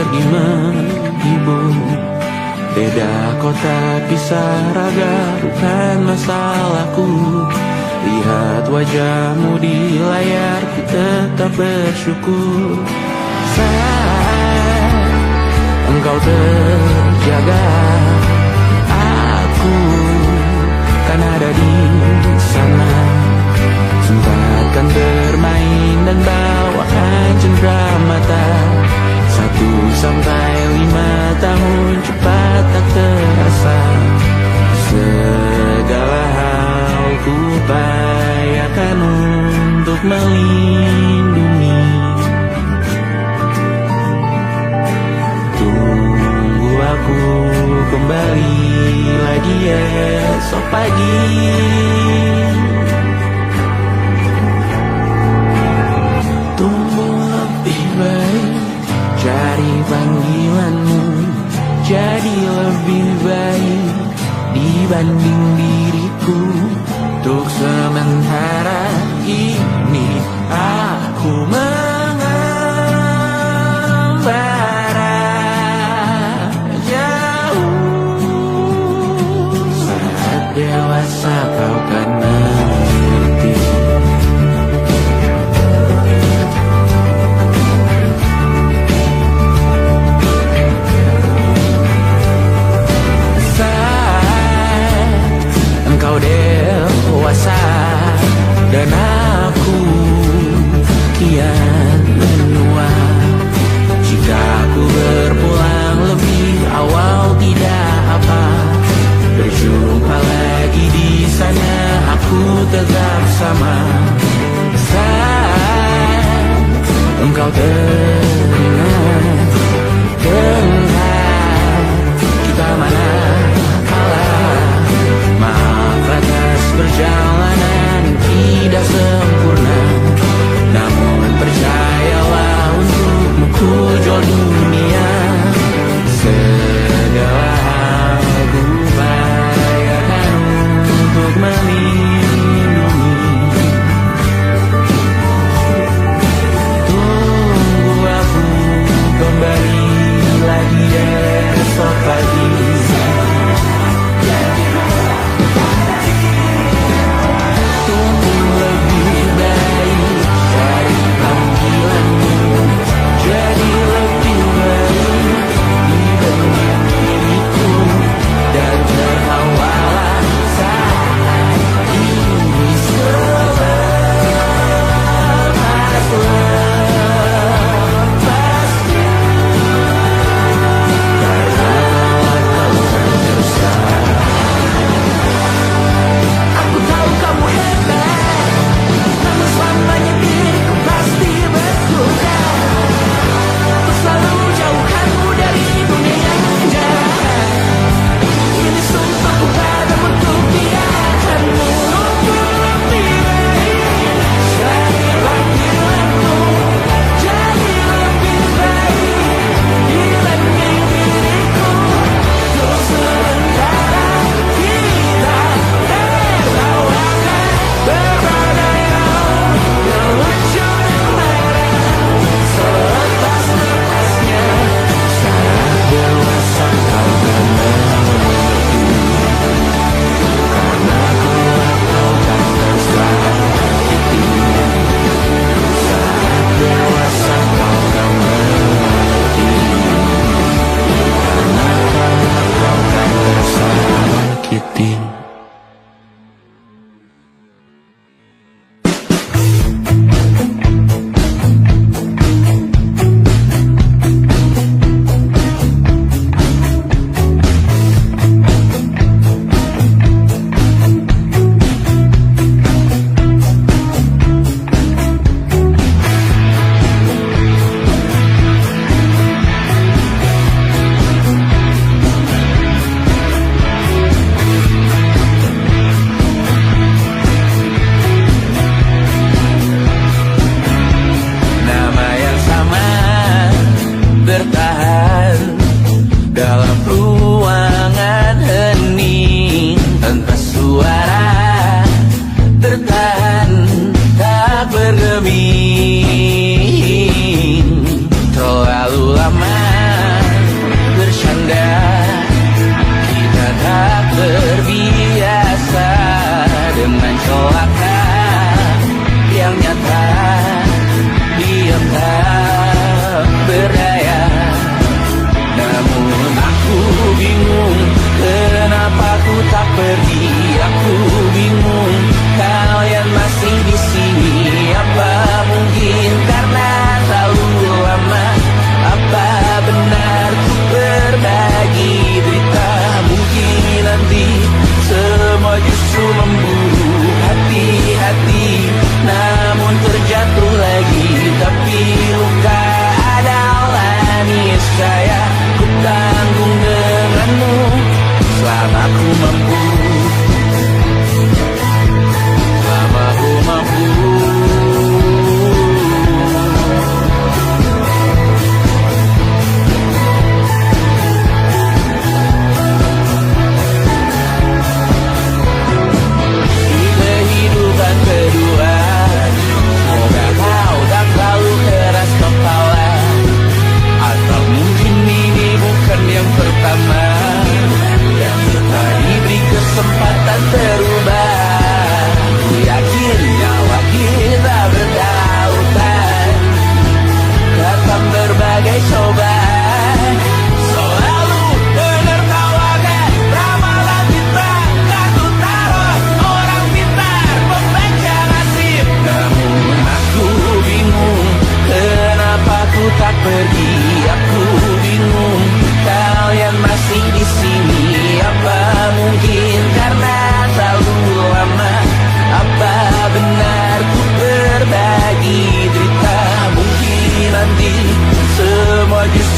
pergi menghibur. Beda kota pisah raga bukan masalahku. Lihat wajahmu di layar, ku tetap bersyukur. Saat engkau terjaga, aku kan ada di sana. Sempatkan bermain dan bawakan cendera mata. 1 sampai 5 tahun cepat tak terasa. Segala hal ku upayakan untuk melindungi. Tunggu aku kembali lagi esok pagi. Tumbuh lebih baik, cari panggilanmu, jadi lebih baik dibanding diriku. Untuk sementara ini aku mengembara jauh. Saat dewasa kau kan mengerti. Engkau dewasa dan aku kian menua. Jika aku berpulang lebih awal tidak apa. Berjumpa lagi di sana, aku tetap sama. Saat engkau teringat tentang kita mana kalah. Maaf atas perjalanan tidak sempurna, namun percayalah untukmu ku jual dunia. Segala hal ku upayakan untuk melindungi. Tunggu aku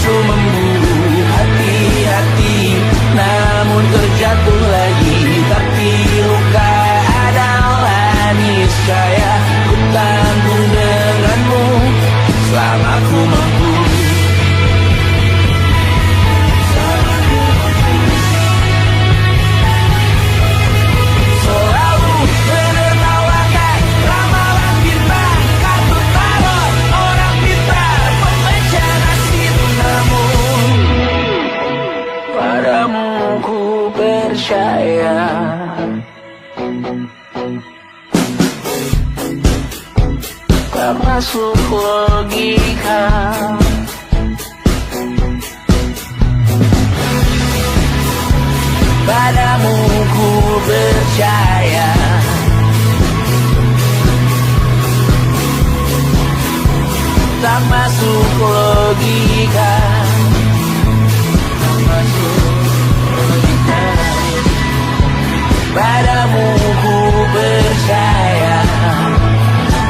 nafsu memburu hati-hati, namun terjatuh lagi. Tapi luka adalah niscaya, ku tanggung denganmu selama ku mampu. Selalu menertawakan ramalan bintang, kartu tarot orang pintar, pembaca nasib. Namun padamu ku percaya. Tak masuk logika, padamu ku percaya. Tak masuk logika, tak masuk logika. Padamu ku percaya,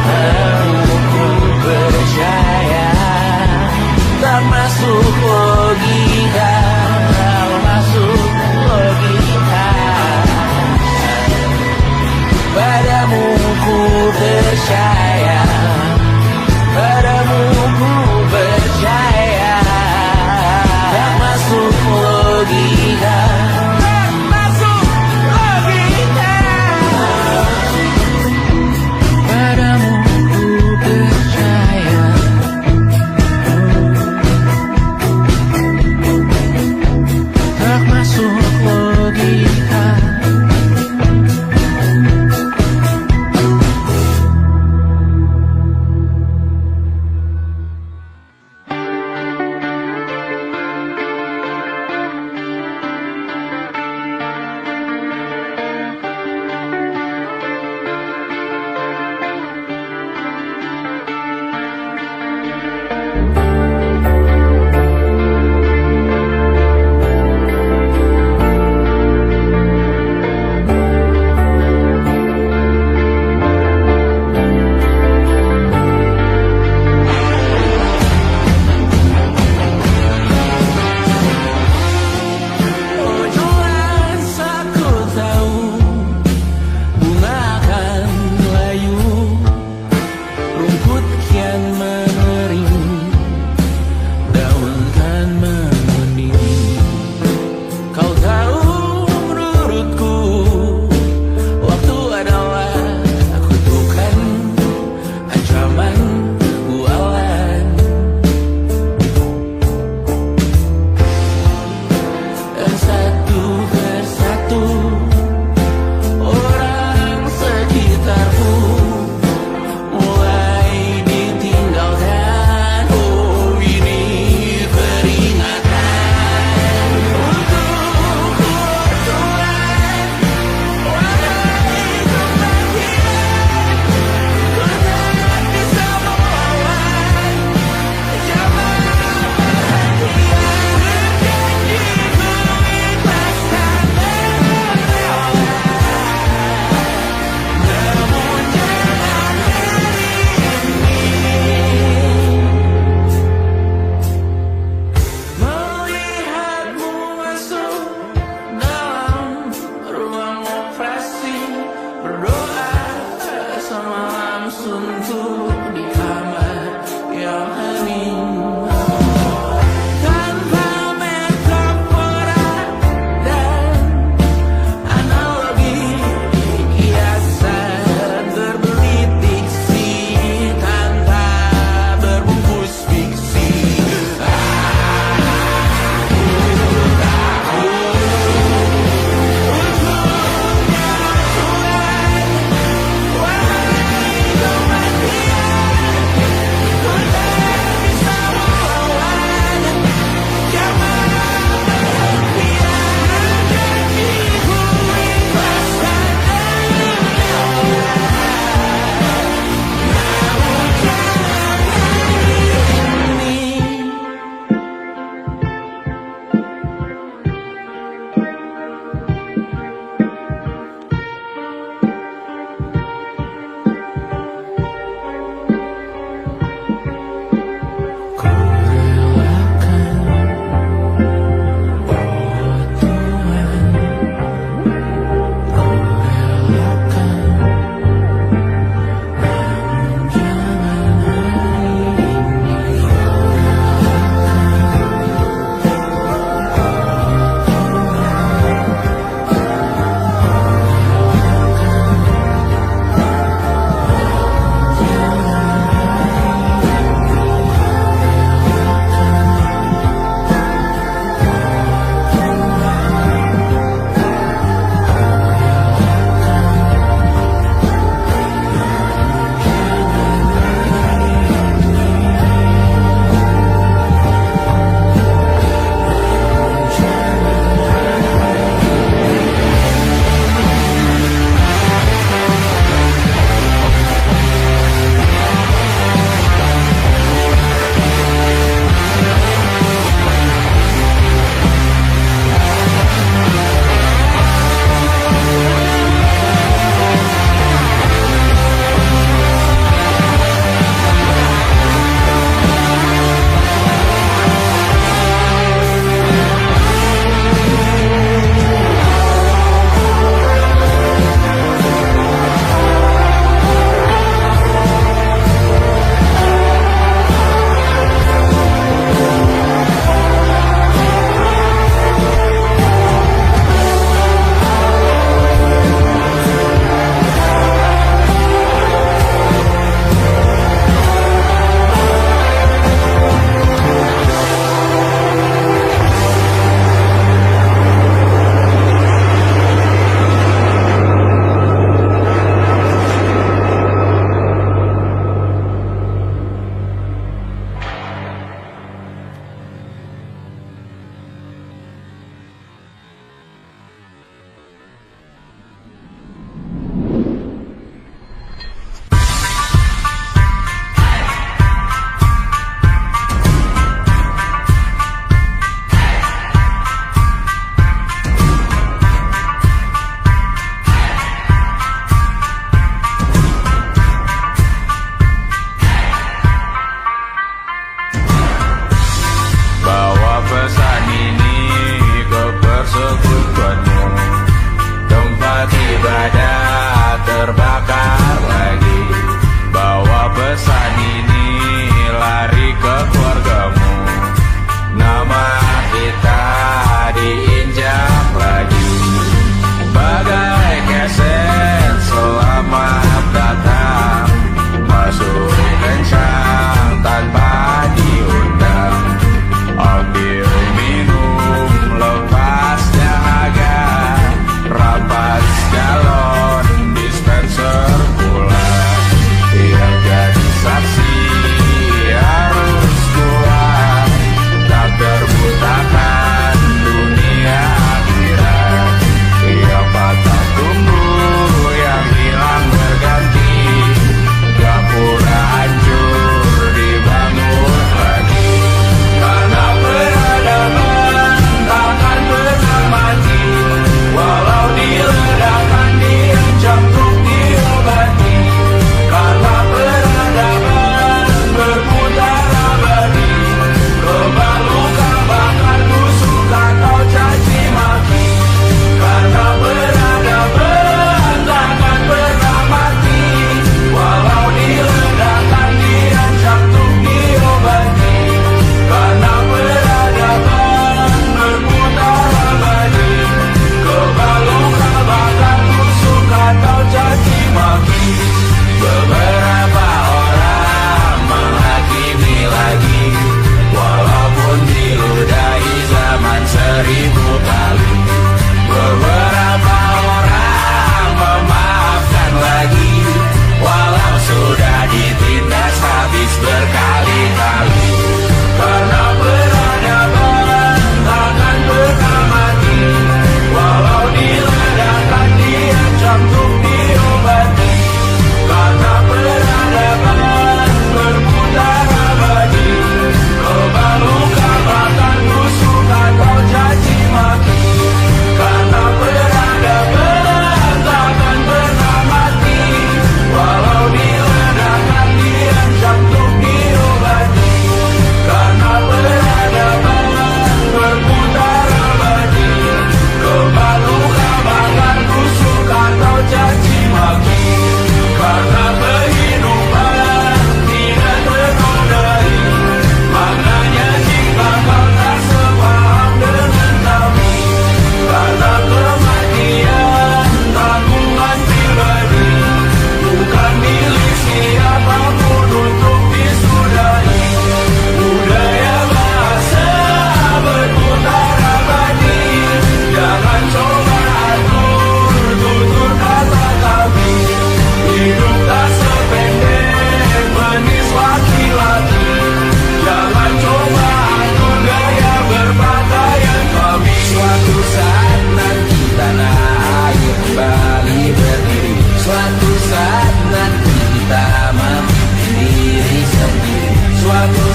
padamu ku percaya. Tak masuk logika, tak masuk logika. Padamu ku percaya, padamu ku percaya. Tak masuk logika, tak masuk logika.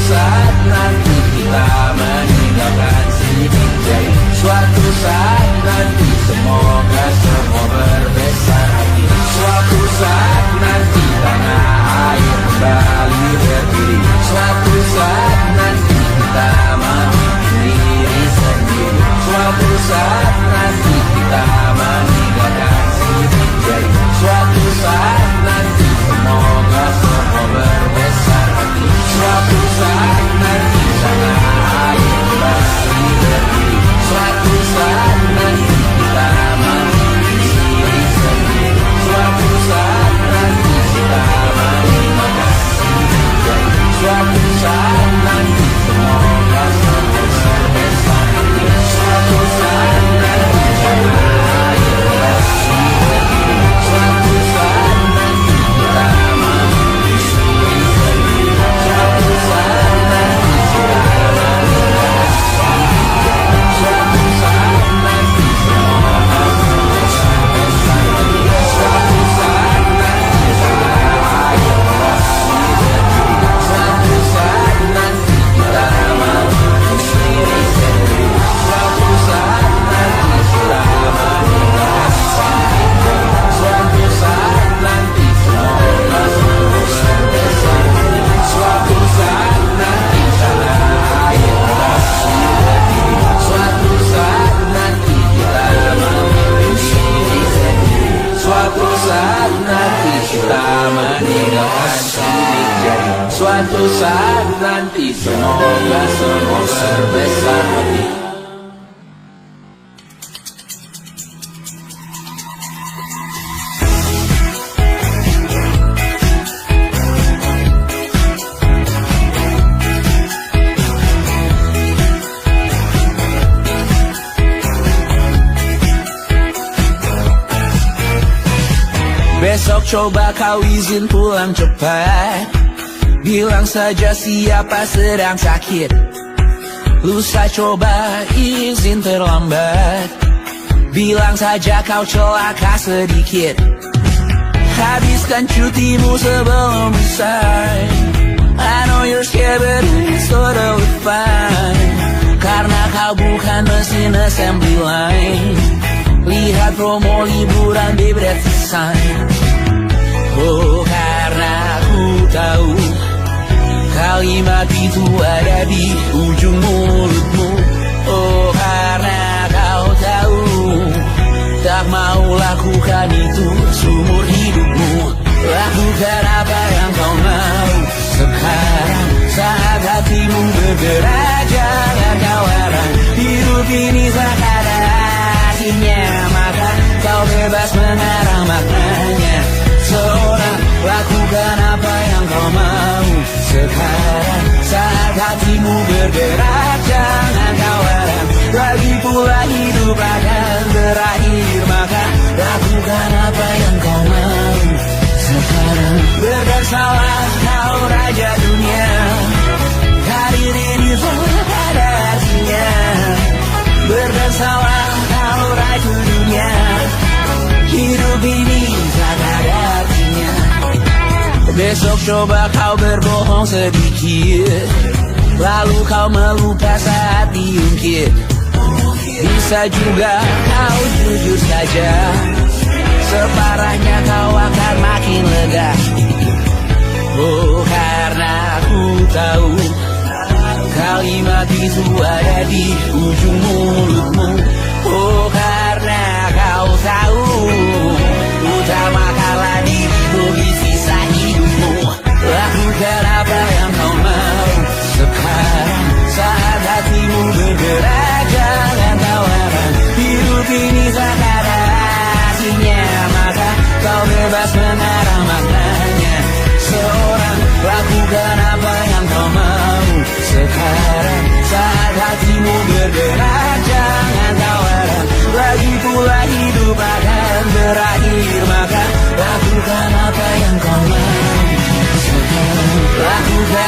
saat nanti kita meninggalkan sini jari. Suatu saat nanti semoga semua berbesar hati. Suatu saat nanti tanah air kembali berdiri. Suatu saat nanti kita memiliki diri sendiri. Suatu saat nanti kita meninggalkan sini jari. Suatu saat nanti semoga semua berbesar hati. Suatu saat nanti tanah air kembali berdiri. Suatu saat nanti kita memiliki diri sendiri. Suatu saat nanti kita meninggalkan sini jari. Suatu saat nanti semoga semua berbesar hati. Suatu saat nanti tanah air kembali berdiri. Suatu saat nanti kita memiliki diri sendiri. Suatu saat nanti kita meninggalkan sini jari. Suatu saat nanti semoga semua berbesar hati. Suatu saat nanti tanah air kembali berdiri. Suatu saat nanti kita memiliki diri sendiri. Suatu saat nanti kita meninggalkan sini jari. Suatu saat nanti semoga semua berbesar hati. Suatu saat nanti tanah air kembali berdiri. Suatu saat nanti kita memiliki diri sendiri. Suatu saat nanti kita meninggalkan sini jari. Suatu saat nanti semoga semua berbesar hati. Besok coba kau izin pulang cepat. Bilang saja siapa sedang sakit. Lusa coba izin terlambat. Bilang saja kau celaka sedikit. Habiskan cutimu sebelum usai. I know you're scared but it's totally fine. Karena kau bukan mesin assembly line. Lihat promo liburan di Bread Sign. Oh, karena ku tahu kalimat itu ada di ujung mulutmu. Oh, karena kau tahu tak mau lakukan itu seumur hidupmu. Lakukan apa yang kau mau sekarang saat hatimu bergerak. Jangan kau larang hidup ini sekarang. Maka kau bebas mengarang maknanya. Seorang lakukan apa yang kau mau sekarang saat hatimu bergerak. Jangan kau larang. Lagi pula hidup akan berakhir. Maka lakukan apa yang kau mau sekarang. Berkesalah kau raja dunia. Karir ini tak ada artinya. Berkesalah kau ratu dunia. Hidup ini tak ada artinya. Besok coba kau berbohong sedikit. Lalu kau melupa saat diungkit. Bisa juga kau jujur saja. Separahnya kau akan makin lega. Oh, karena ku tahu kalimat itu ada di ujung mulutmu. Oh, karena kau tahu utamakanlah dirimu di sisa hidupmu. Lakukan apa yang kau mau sekarang saat hatimu bergerak. Jangan kau larang hidup ini tak ada artinya. Maka kau bebas mengarang maknanya. Seorang lakukan apa yang kau mau sekarang saat hatimu bergerak. Jangan kau larang. Lagi pula hidup akan berakhir. Maka lakukan apa yang kau mau sekarang. Lakukan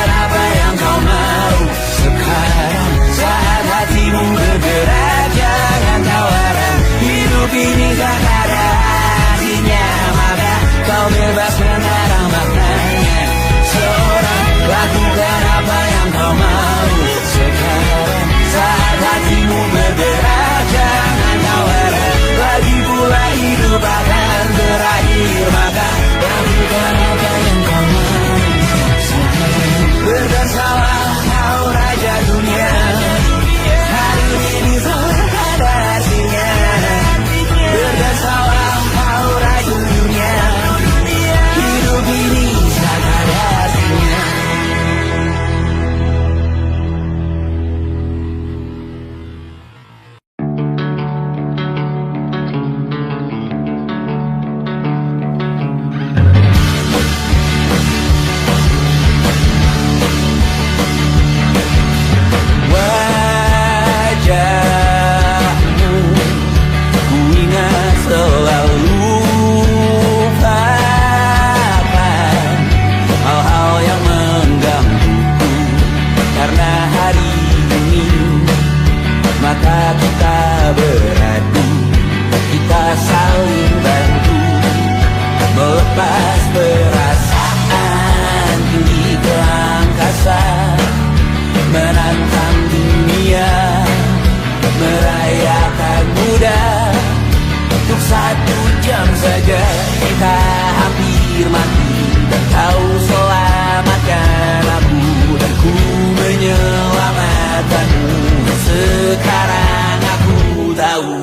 Sekarang aku tahu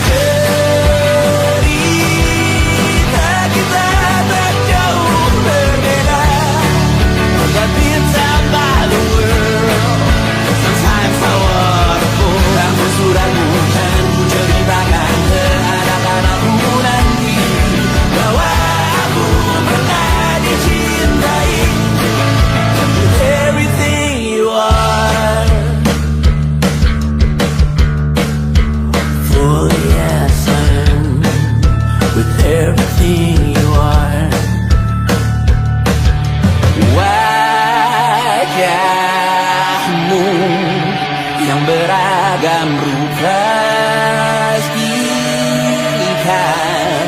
cerita kita tak jauh berbeda. But inside by the world, sometimes I wanna go. Kamu suratmu dan ku ceritakan kehadapan aku nanti bahwa aku pernah dicintai with everything you are. For yes, I am with everything you are. Wajahmu yang beragam rupa pastikan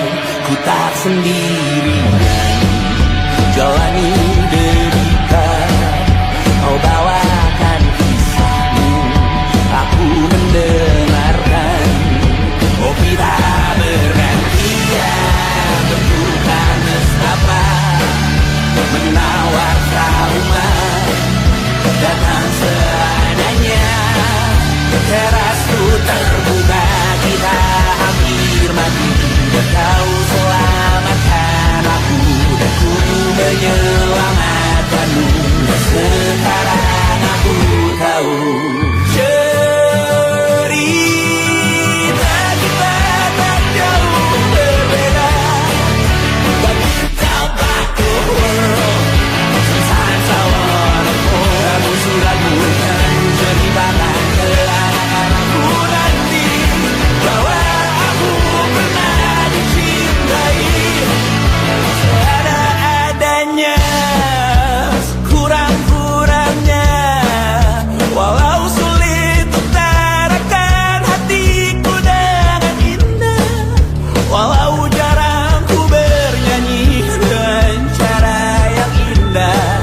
ku tak sendirian jalani derita. Kau bawakan kisahmu, aku mendengarkan. Oh kita bergantian bentukan nestapa menawar trauma datang seadanya. Terasku terbuka, kita hampir mati. Kau selamatkan aku dan ku menyelamatkanmu. Sekarang aku tahu cerita kita tak jauh berbeda. But tell back the world, sometimes I wanna go. Kamu suratmu dan ceritakan ke anak-anakku nanti bahwa aku pernah dicintai seadanya, kurang-kurangnya. Walau sulit utarakan hatiku dengan indah, walau jarang ku bernyanyi dengan cara yang indah,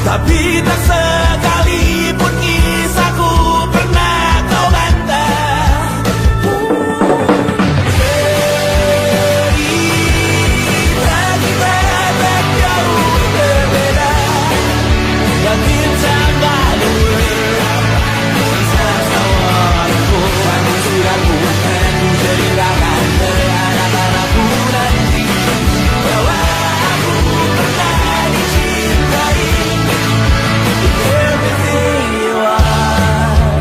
tapi tak sekalipun kisahku pernah kau bantah. Cerita kita tak jauh berbeda. But inside by the world, sometimes I wanna go. Kamu suratmu dan ku ceritakan ke anak-anakku nanti bahwa aku pernah dicintai with everything you are.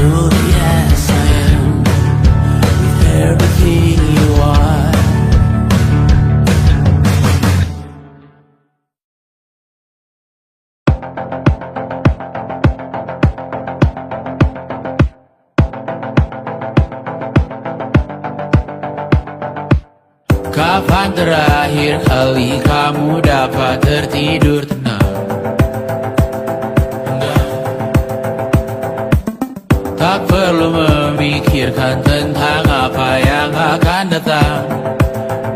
Oh yes, I am with everything you are. Kapan terakhir kali kamu dapat tertidur tenang? Tak perlu memikirkan tentang apa yang akan datang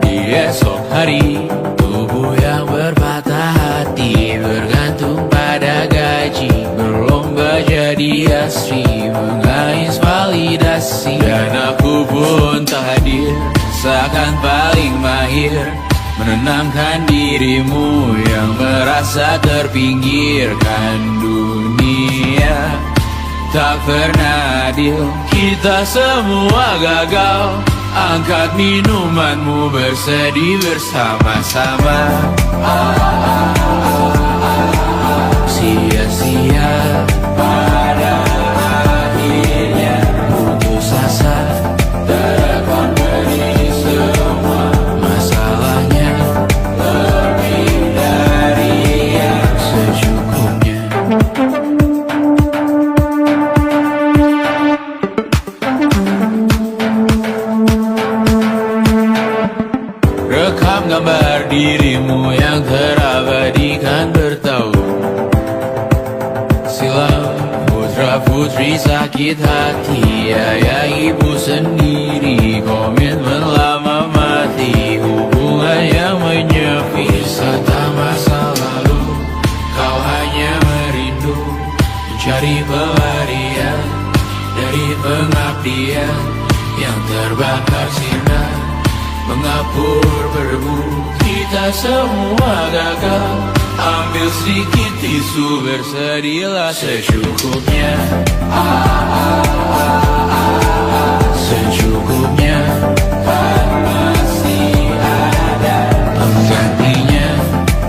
di esok hari. Tubuh yang berpatah hati bergantung pada gaji, berlomba jadi asri, mengais validasi. Dan aku pun tak hadir, seakan paling mahir menenangkan dirimu yang merasa terpinggirkan dunia. Tak pernah adil, kita semua gagal. Angkat minumanmu, bersedih bersama-sama. Sia-sia pada akhirnya putus asa, terekam beri semua masalahnya, lebih dari yang secukupnya. Rekam gambar dirimu yang terabadikan bertahun silam. Putra putri sakit hati, ayah ibu sendiri, komitmen lama mati, hubungan yang menyepi. Serta masa lalu kau hanya merindu, mencari pelarian dari pengabdian yang terbakar sinar, mengapur berdebu. Kita semua gagal, Ambil sedikit tisu bersedilah secukupnya. Secukupnya, kan masih ada penggantinya.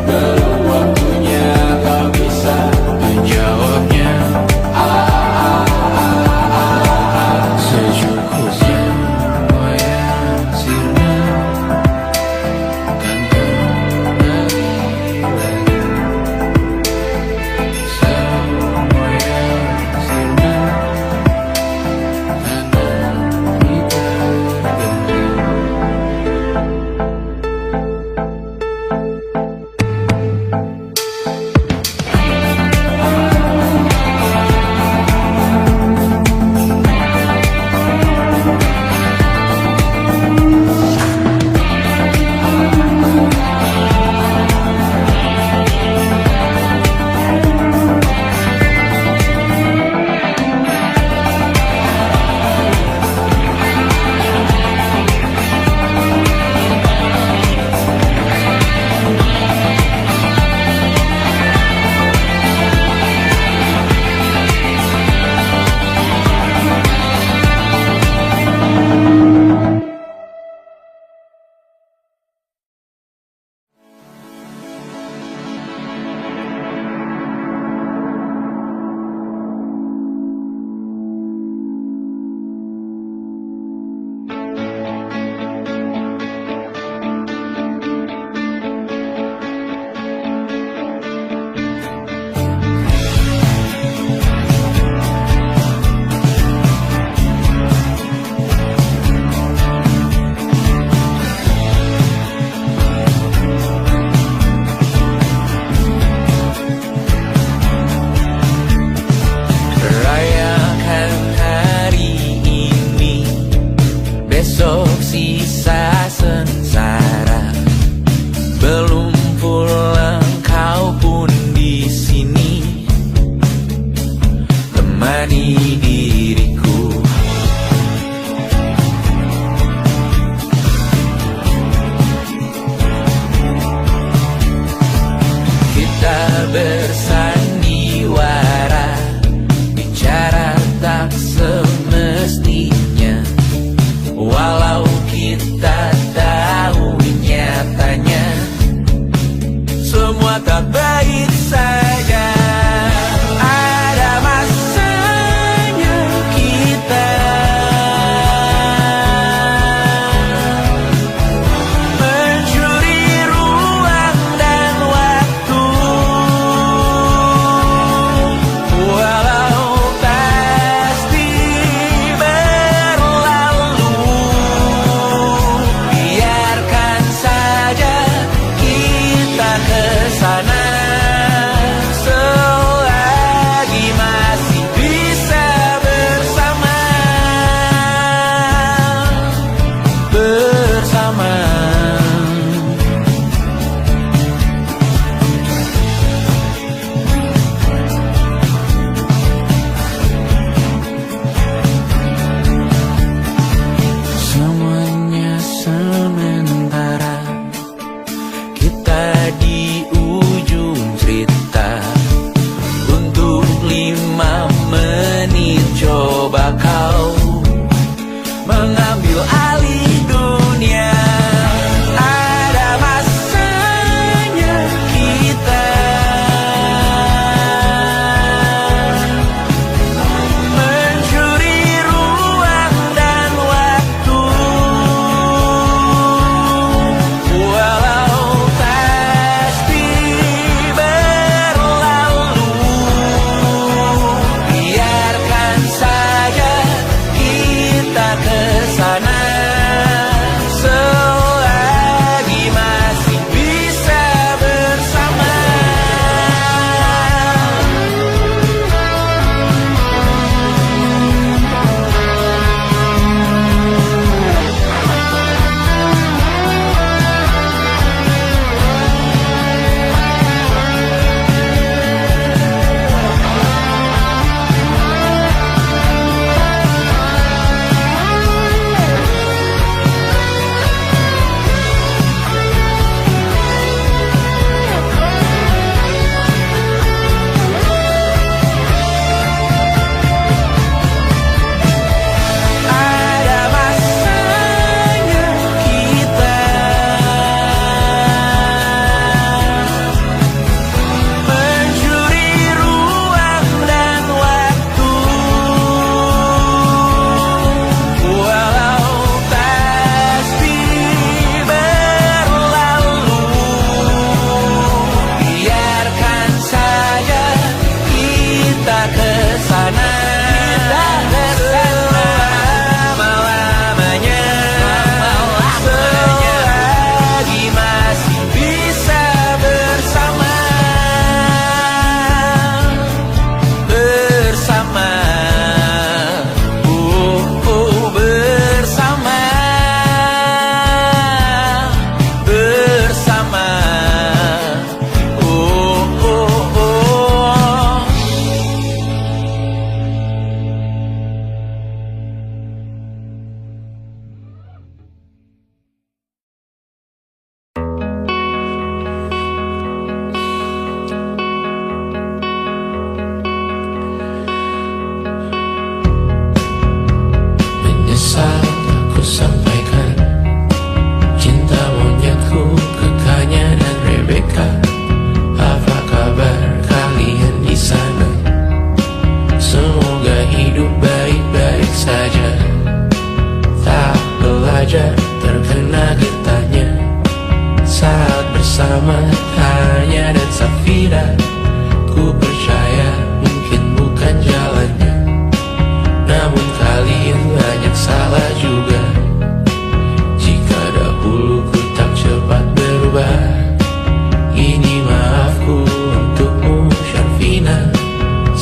Belum waktunya kau bisa menjawabnya. Secukupnya, semua yang sirna kan kembali lagi. Semua yang sirna kan kembali lagi.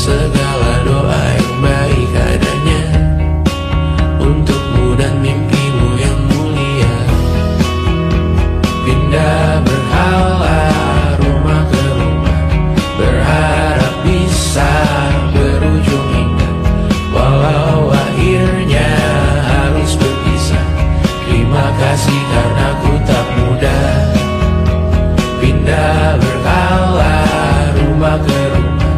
segala doa yang baik adanya untukmu dan mimpimu yang mulia. Pindah berhala rumah ke rumah, berharap bisa berujung indah, walau akhirnya harus berpisah. Terima kasih karena ku tak mudah. Pindah berhala rumah ke rumah,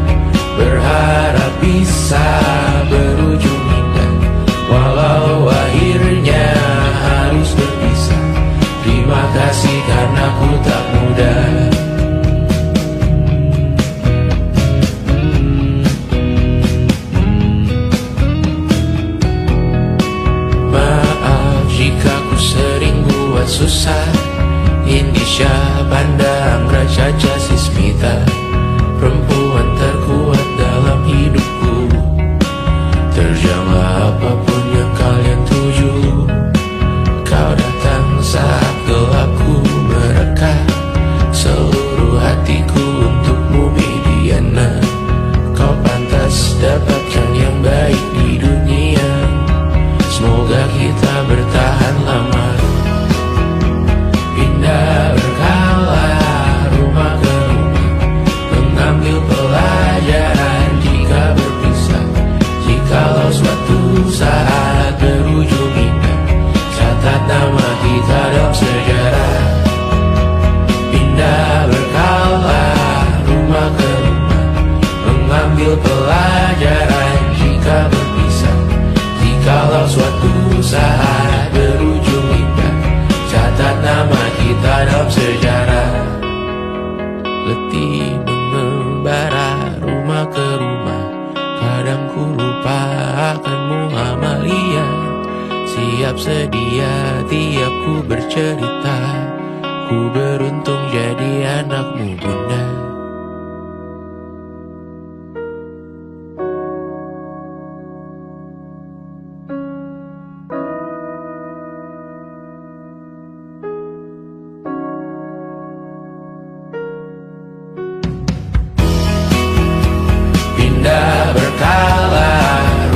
berharap bisa berujung indah, walau akhirnya harus berpisah. Terima kasih karena ku tak mudah. Maaf jika ku sering buat susah. Indisha, Banda, Anggra, Caca, Sismita, perempuan terkuat dalam hidupku. Terjanglah apapun yang kalian tuju. Kau datang saat gelapku mereka, seluruh hatiku untukmu Mediana. Kau pantas dapatkan yang baik di dunia. Semoga kita bertahan lama. Pindah berkala rumah ke rumah, mengambil pelajaran jika berpisah. Jikalau suatu saat berujung indah, catat nama kita dalam sejarah. Pindah berkala rumah ke rumah, mengambil pelajaran jika berpisah. Jikalau suatu saat berujung indah, catat nama kita dalam sejarah. Letih mengembara rumah ke rumah, kadang ku lupa akanmu Amalia. Siap sedia tiap ku bercerita, ku beruntung jadi anakmu bunda. Pindah berkala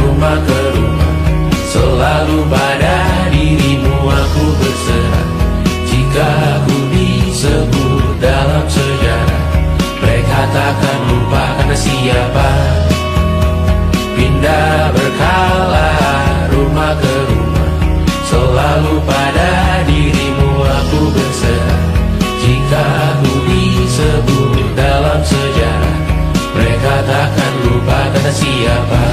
rumah ke rumah, selalu pada dirimu aku berserah. Jika aku disebut dalam sejarah, mereka takkan lupa karena siapa. Pindah berkala rumah ke rumah, selalu pada dirimu aku berserah. Jika aku disebut dalam sejarah, mereka takkan lupa karena siapa.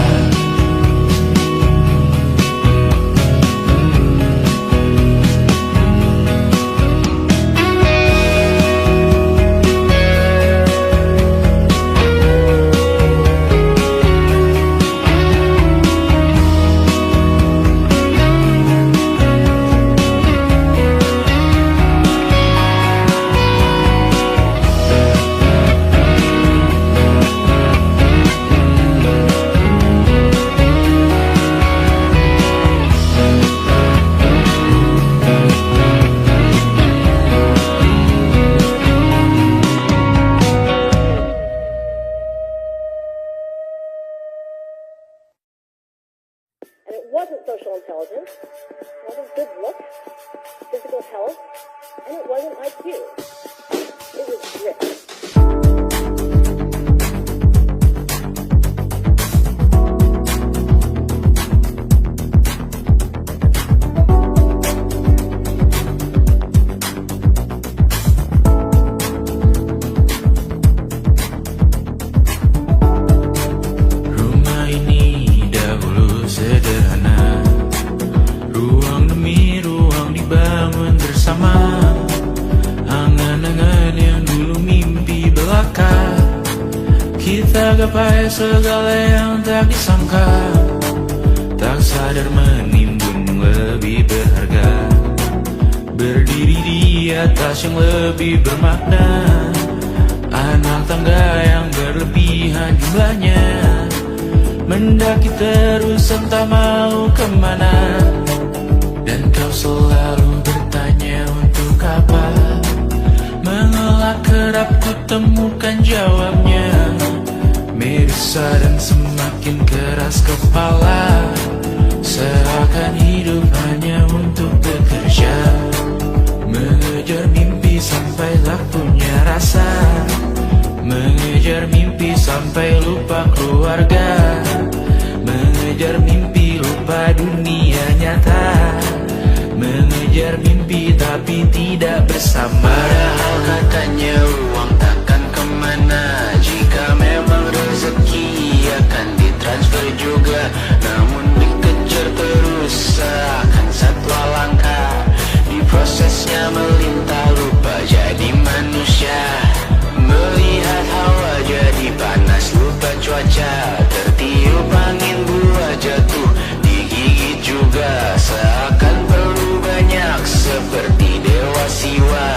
And it wasn't social intelligence, it wasn't good looks, physical health, and it wasn't IQ. It was grit. Kita gapai segala yang tak disangka, tak sadar menimbun lebih berharga, berdiri di atas yang lebih bermakna. Anak tangga yang berlebihan jumlahnya, mendaki terus entah mau kemana. Dan kau selalu bertanya untuk apa, mengelak kerap ku temukan jawabnya. Miris Susah dan semakin keras kepala, seakan hidup hanya untuk bekerja, mengejar mimpi sampai tak punya rasa, mengejar mimpi sampai lupa keluarga, mengejar mimpi lupa dunia nyata, mengejar mimpi tapi tidak bersama. Padahal katanya uang takkan kemana, jika memang rezeki akan ditransfer juga. Namun dikejar terus seakan satwa langka, di prosesnya melintah lupa jadi manusia. Melihat hawa jadi panas lupa cuaca, tertiup angin buah jatuh digigit juga. Seakan perlu banyak seperti dewa siwa,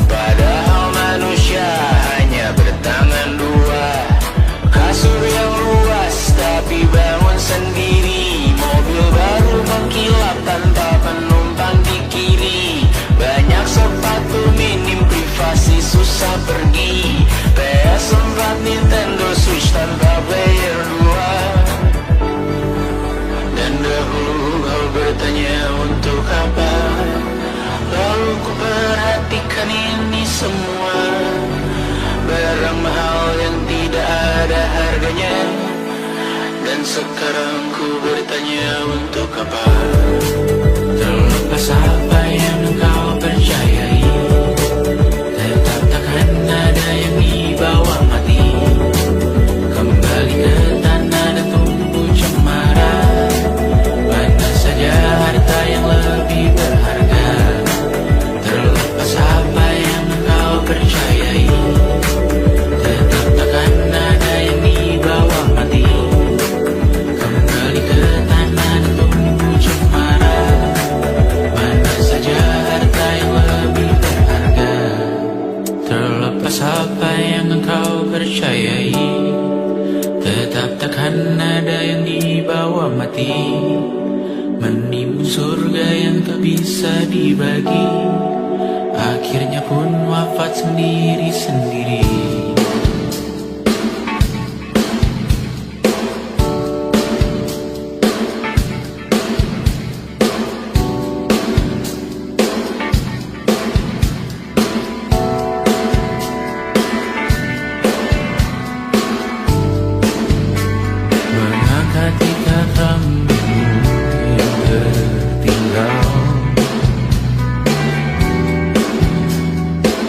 padahal manusia hanya bertangan dua. Kasur yang luas tapi bangun sendiri, mobil baru mengkilap tanpa penumpang di kiri. Banyak sepatu minim privasi susah pergi, PS4 Nintendo Switch tanpa player 2. Dan dahulu kau bertanya untuk apa, lalu ku perhatikan ini semua, barang mahal yang tidak ada harganya. Dan sekarang ku bertanya untuk apa. Terlepas apa yang engkau percayai, tetap takkan ada yang dibawa mati. Kembali ke tanah dan tumbuh cemara, mana saja harta yang lebih berharga. Terlepas apa yang engkau percayai, tetap takkan ada yang dibawa mati. Kembali ke tanah dan tumbuh cemara, mana saja harta yang lebih berharga. Terlepas apa yang engkau percayai, tetap takkan ada yang dibawa mati. Menimbun surga yang tak bisa dibagi, akhirnya pun wafat sendiri-sendiri. Mengangkat tiga rambutmu yang tertinggal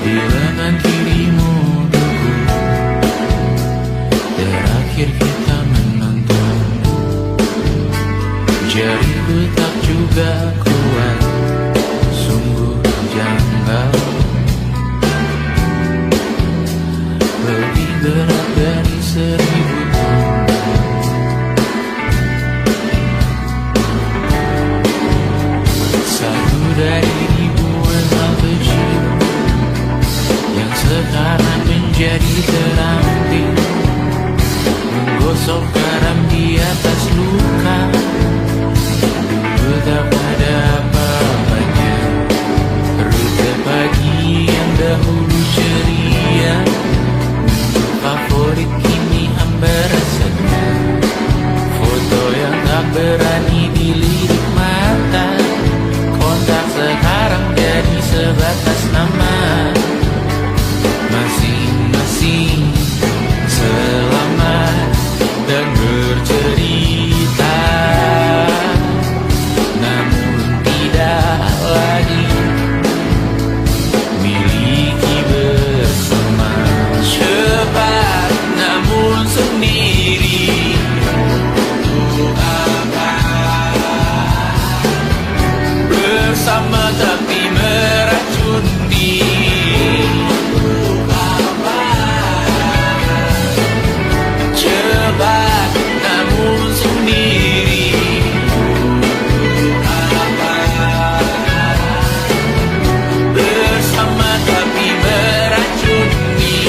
di lengan kirimu teguh, terakhir kita menonton. Jariku tak juga kuat, sungguh janggal, lebih berat dari 1000 ton. Satu dari ribuan hal kecil yang sekarang menjadi terampil, menggosok garam di atas luka. Dulu tak ada apa-apanya, rute pagi yang dahulu ceria, menu favorit kini hambar rasanya. Foto yang tak berani dilirik mata, kontak sekarang jadi sebatas nama. Masing-masing selamat dan bercerita, namun tidak lagi miliki bersama. Cepat namun sendiri, untuk apa? Bersama tapi meracuni. Cepat namun sendiri, bersama tapi meracuni.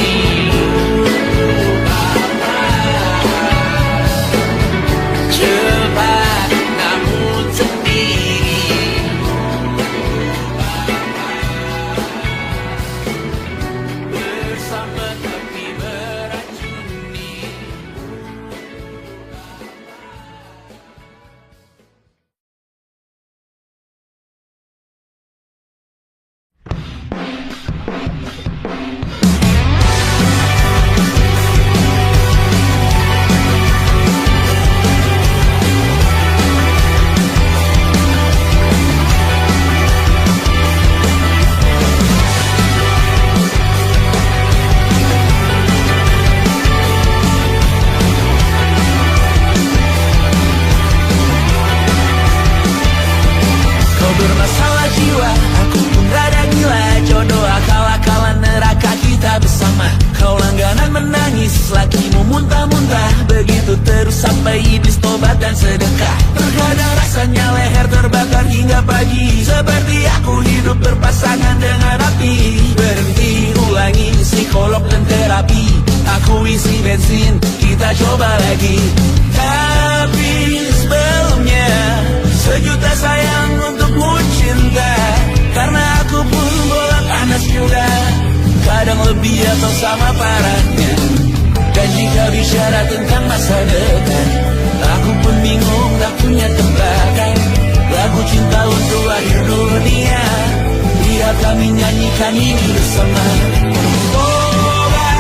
sampai iblis tobat dan sedekah. Terkadang rasanya leher terbakar hingga pagi, seperti aku hidup berpasangan dengan api. Berhenti, ulangi psikolog dan terapi. Aku isi bensin, kita coba lagi. Tapi sebelumnya, sejuta sayang untukmu cinta. Karena aku pun bola panas juga, kadang lebih atau sama parahnya. Dan jika bicara tentang masa depan, aku pun bingung, tak punya tebakan. Lagu cinta untuk akhir dunia, biar kami nyanyikan ini bersama. Semoga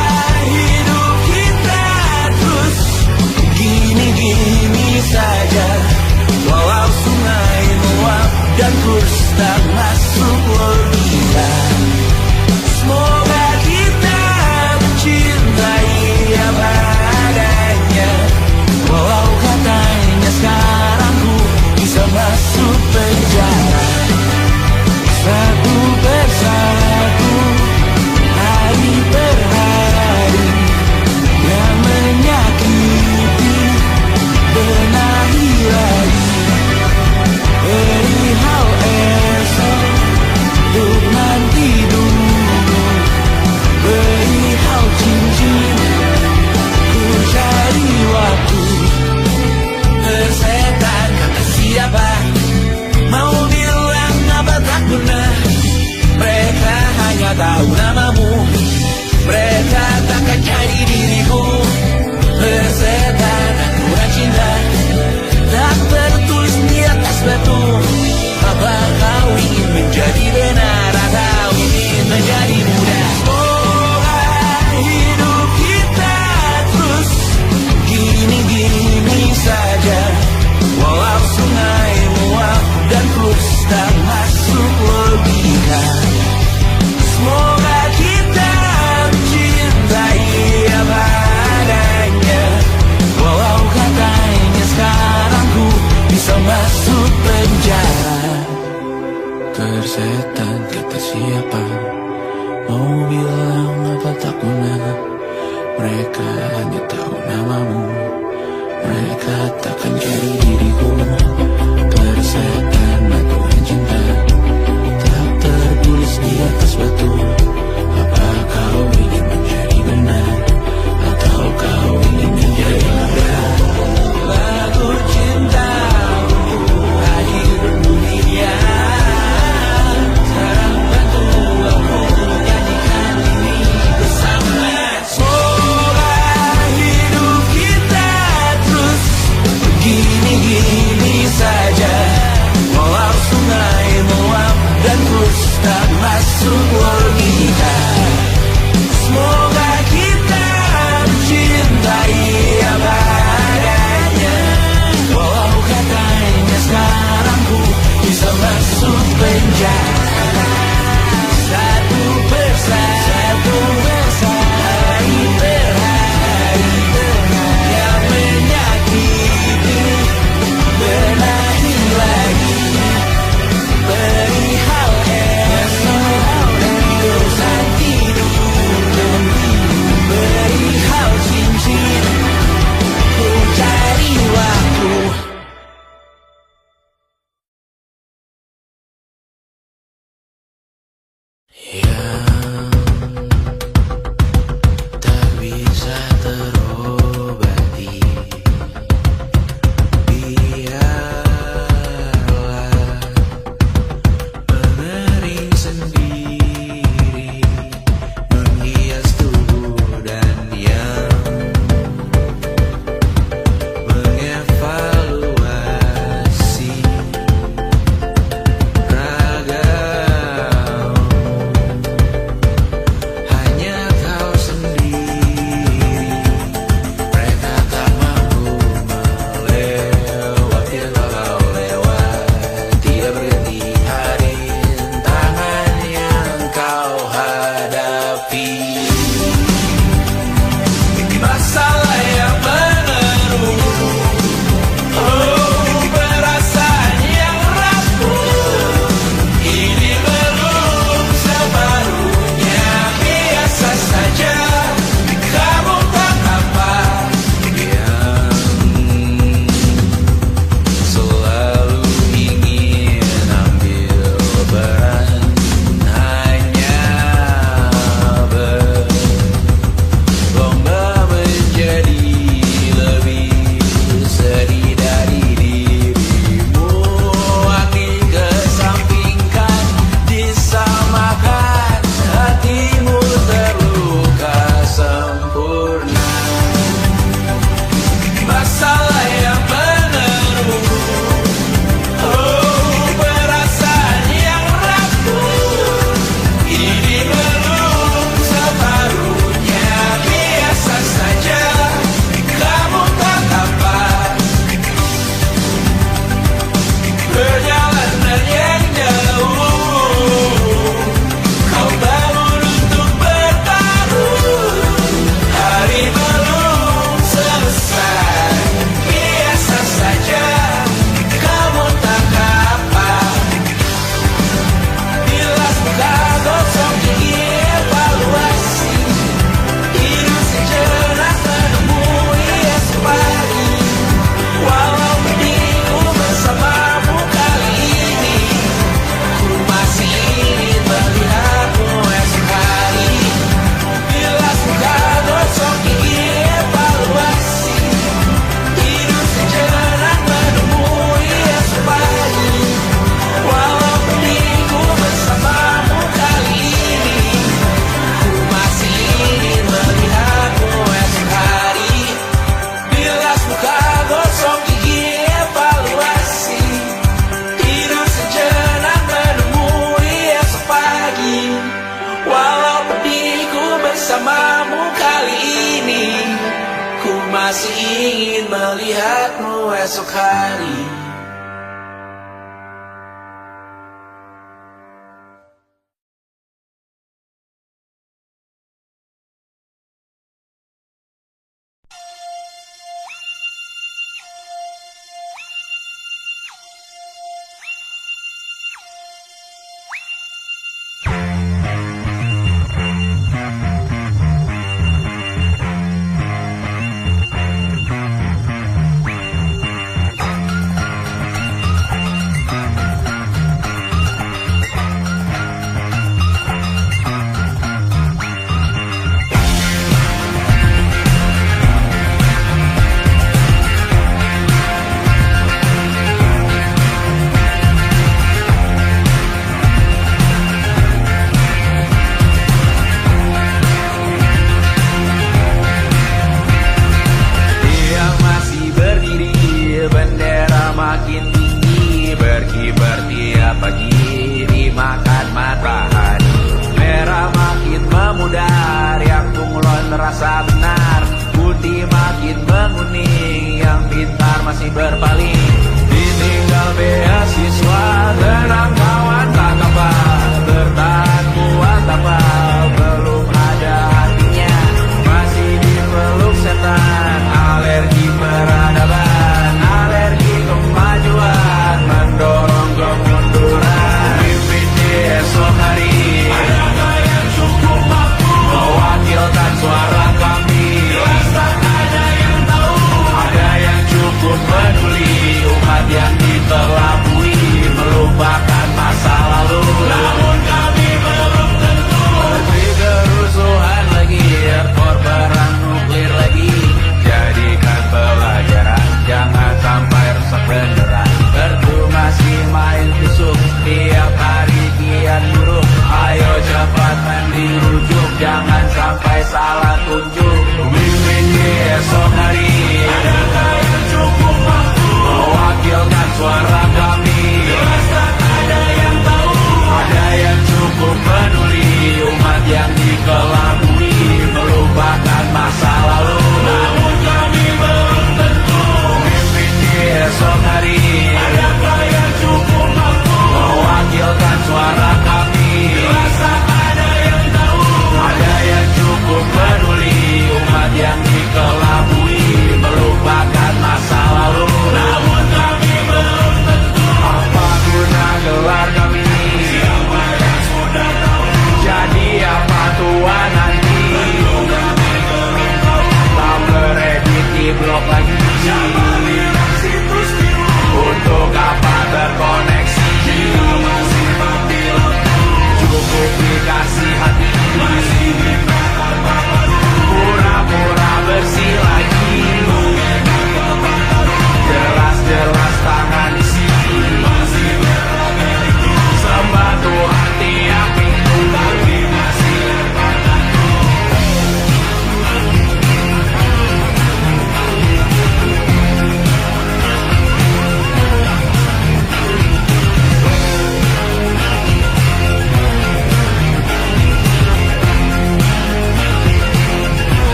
hidup kita terus gini-gini saja, walau sungai meluap dan kurs tak masuk logika. Semoga kita mencintai apa adanya, walau katanya sekarang ku bisa masuk penjara. Satu persatu, hari per hari, yang menyakiti benahi lagi. Perihal esok, untuk nanti dulu. Perihal cincin, ku cari waktu. Tersetan kata siapa, mau bilang apa tak guna. Mereka hanya tahu namamu, mereka takkan cari diriku. Tersetan aturan cinta, tak tertulis di atas batu. Apa kau ingin menjadi benar atau ingin menjadi muda? Semoga hidup kita terus gini-gini saja, walau sungai meluap dan kurs tak masuk logika. Semoga kita mencintai apa adanya, walau katanya sekarang ku bisa masuk penjara. Tersetan kata siapa, mau bilang apa tak guna. Mereka hanya tahu namamu, mereka takkan cari diriku. Tersetan aturan cinta, tak tertulis di atas batu. Apa kau ingin menjadi benar, atau kau ingin menjadi muda? Lagu cinta untuk akhir dunia, sekarang bantu aku nyanyikan ini bersama. Semoga hidup kita terus gini-gini masih ingin melihatmu esok hari.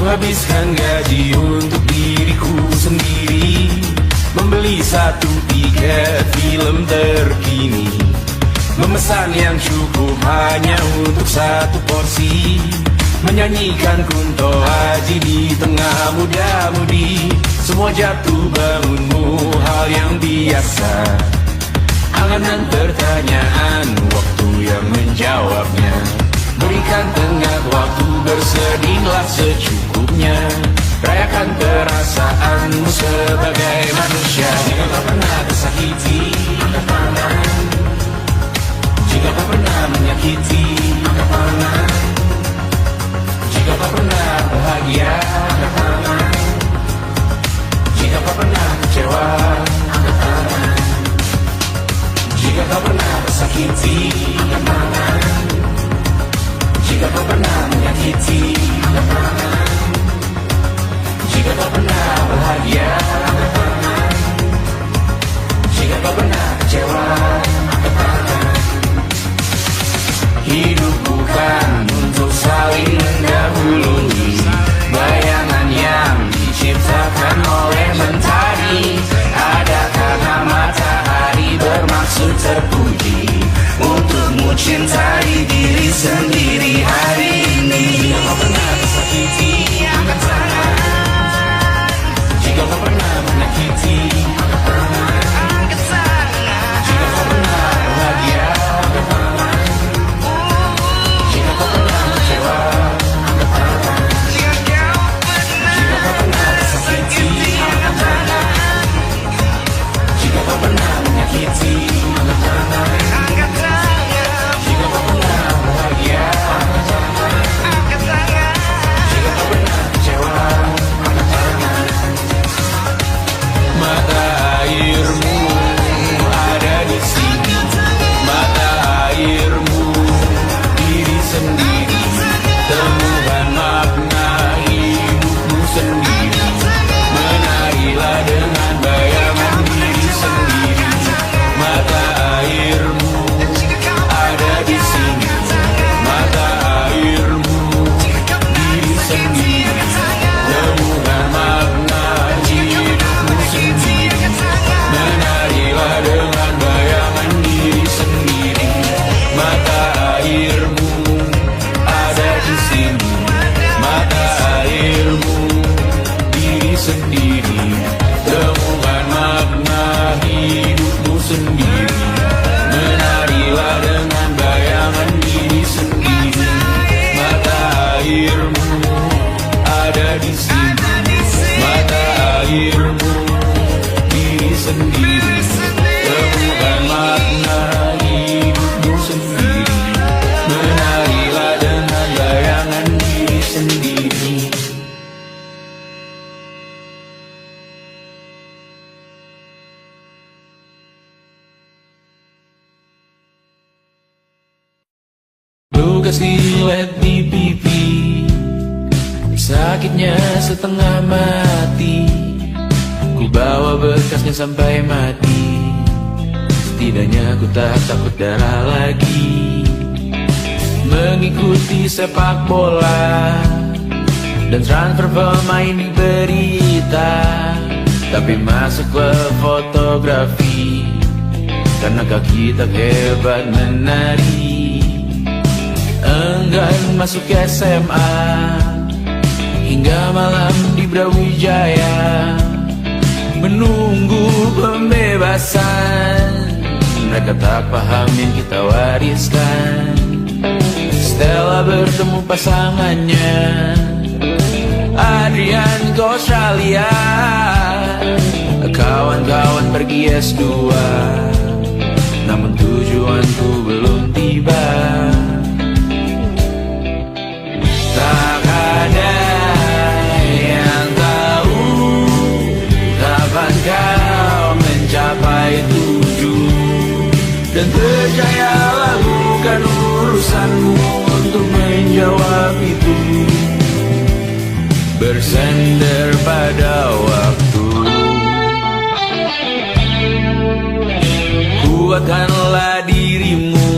Menghabiskan gaji untuk diriku sendiri, membeli satu tiket film terkini, memesan yang cukup hanya untuk satu porsi, menyanyikan Kunto Aji di tengah muda-mudi. Semua jatuh bangunmu hal yang biasa, angan-angan pertanyaan, waktu yang menjawabnya. Berikan tengah waktu, bersedihlah secukupnya. Rayakan perasaanmu sebagai manusia. Jika kau pernah tersakiti, jika kau pernah menyakiti, jika kau pernah bahagia, jika kau pernah kecewa, jika kau pernah tersakiti, jika kau pernah menyakiti, jika kau pernah bahagia, jika kau pernah kecewa. Hidup bukan untuk saling mendahului bayangan yang diciptakan oleh mentari. Ada karena matahari bermaksud terpuji untukmu cintai diri sendiri hari ini. Jika kau pernah tersakiti, angkat tangan. Jika kau pernah menyakiti, angkat tangan. Jika kau pernah bahagia, angkat tangan. Jika kau pernah kecewa, angkat tangan. Jika kau pernah tersakiti, angkat tangan. Jika kau pernah menyakiti, angkat tangan. Jika kau pernah bahagia, angkat tangan. Jika kau pernah kecewa, angkat tangan. Mata airmu ada di sini, mata airmu diri sendiri, temukan makna hidupmu sendiri. Menarilah dengan bayangan diri sendiri. Mata airmu ada di sini, mata airmu diri sendiri, temukan makna hidupmu sendiri. Menarilah dengan bayangan diri sendiri. Mata airmu ada di sini, mata airmu diri sendiri, temukan makna hidupmu sendiri. Menarilah dengan bayangan diri sendiri. Mata airmu ada di sini, mata airmu diri sendiri, temukan makna hidupmu sendiri. Menarilah dengan bayangan diri sendiri. Luka silet di pipi, sakitnya setengah mati. Ku bawa bekasnya sampai mati. Setidaknya ku tak takut darah lagi. Mengikuti sepak bola dan transfer pemain di berita, tapi masuk ke fotografi karena kaki tak hebat menari. Enggan masuk SMA hingga malam di Brawijaya, menunggu pembebasan. Mereka tak paham yang kita wariskan. Stella bertemu pasangannya, Adrian ke Australia. Kawan-kawan pergi S2, namun tujuanku belum tiba. Tak ada yang tahu kapan kau mencapai tujuh. Dan percayalah bukan urusanmu untuk menjawab itu. Bersender pada waktu. Kuatkanlah dirimu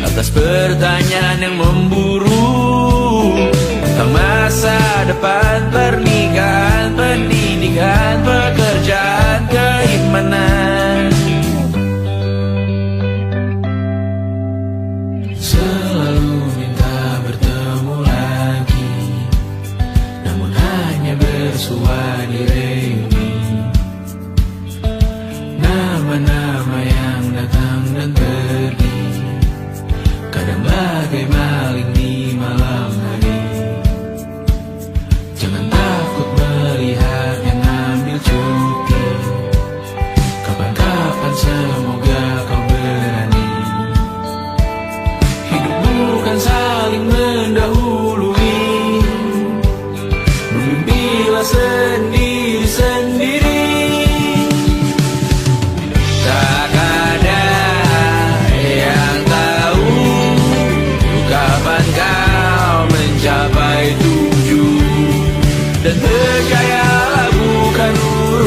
atas pertanyaan yang memburu tentang masa depan, pernikahan, pendidikan, pekerjaan, keimanan. Selalu minta bertemu lagi, namun hanya bersua di reuni. Nama-nama yang datang dan pergi, kadang bagai maling di malam hari. Jangan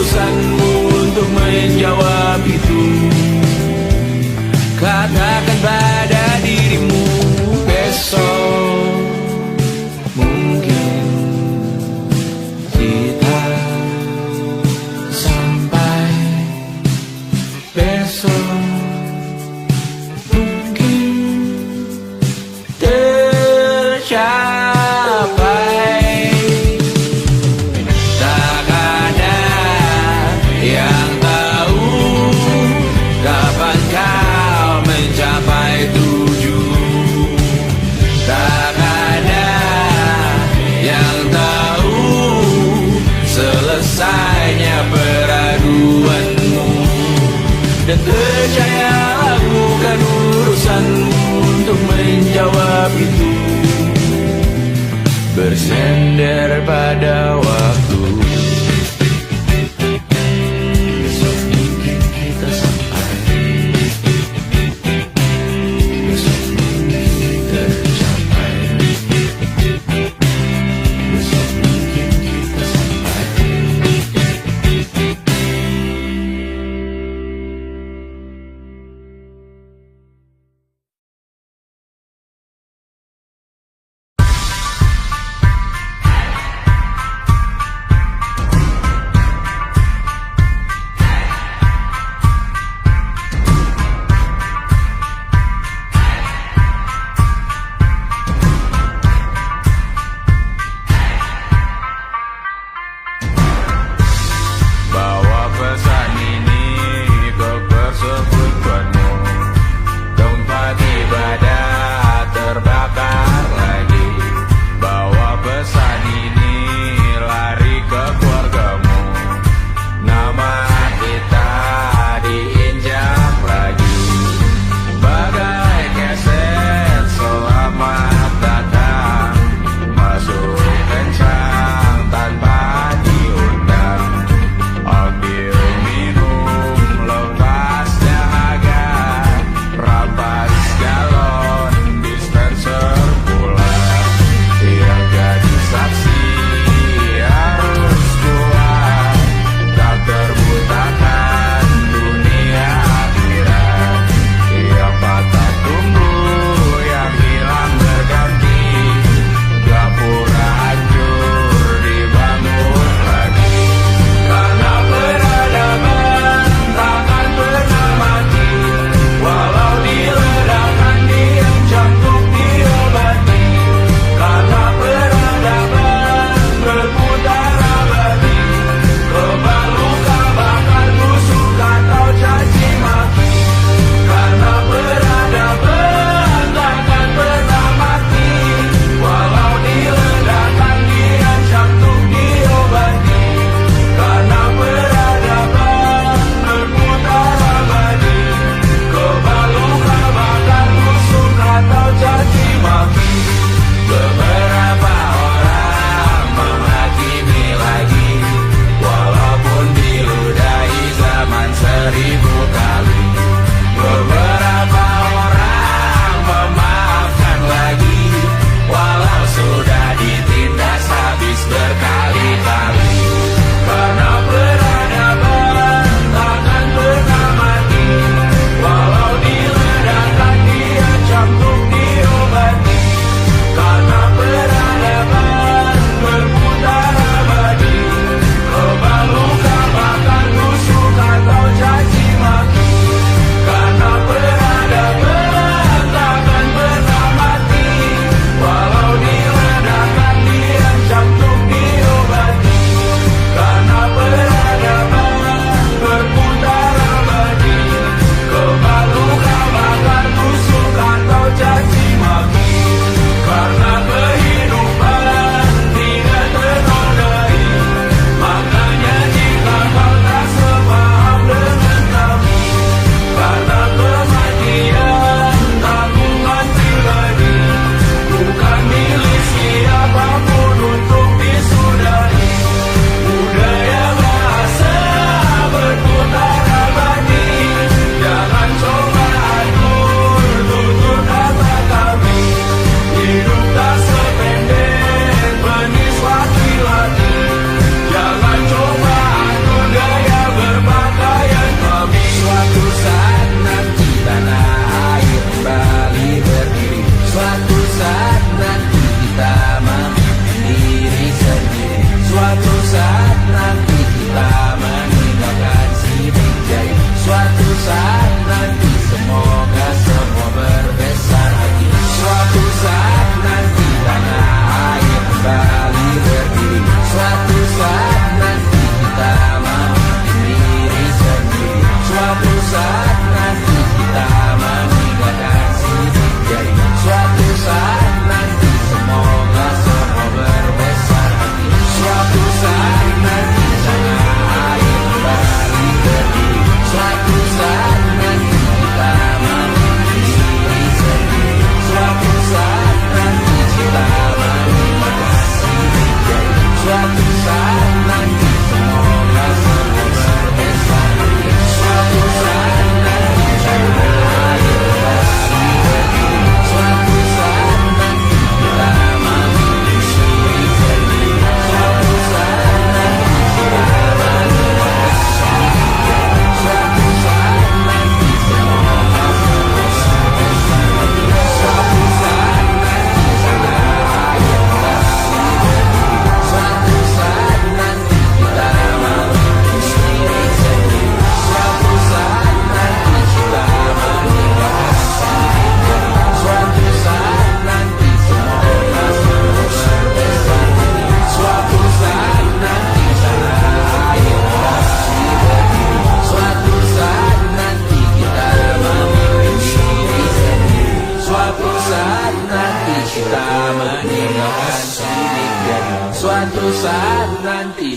urusanmu untuk menjawab itu. Katakan pada dirimu besok mungkin kita sampai, besok mungkin tercapai. Tak ada yang tahu kapan kau mencapai tujuh. Tak ada yang tahu selesainya peraduanmu. Dan percayalah bukan urusanmu untuk menjawab itu. Bersender pada waktu. Besok mungkin kita sampai, besok mungkin tercapai, besok mungkin kita sampai.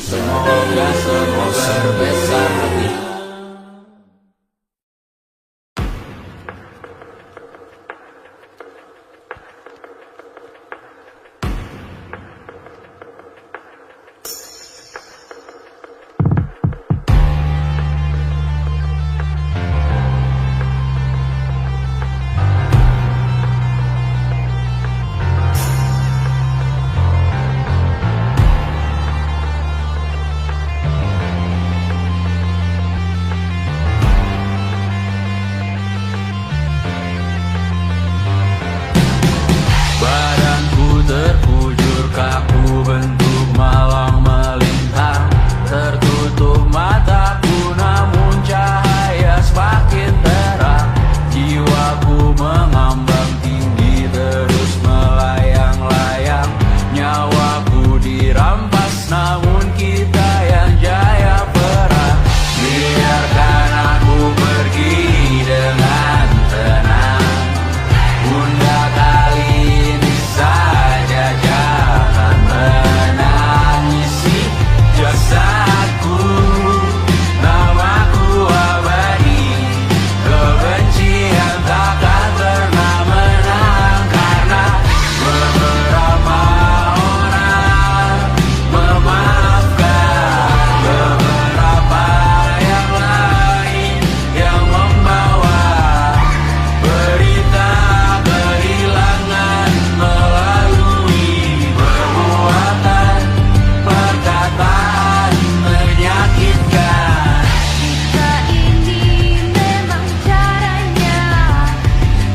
Semoga semua berbesar hati. Badanku terkujur kaku bentuk malang melintang. Tertutup mataku namun cahaya semakin terang. Jiwaku mengambang tinggi terus melayang-layang. Nyawaku dirampas namun kita yang jaya perang. Biarkan aku pergi dengan tenang. Bunda kali ini saja jangan menangisi jasadku. Namaku abadi, kebencian takkan pernah menang. Karena beberapa orang memaafkan beberapa yang lain yang membawa berita kehilangan melalui perbuatan perkataan menyakitkan. Jika ini memang caranya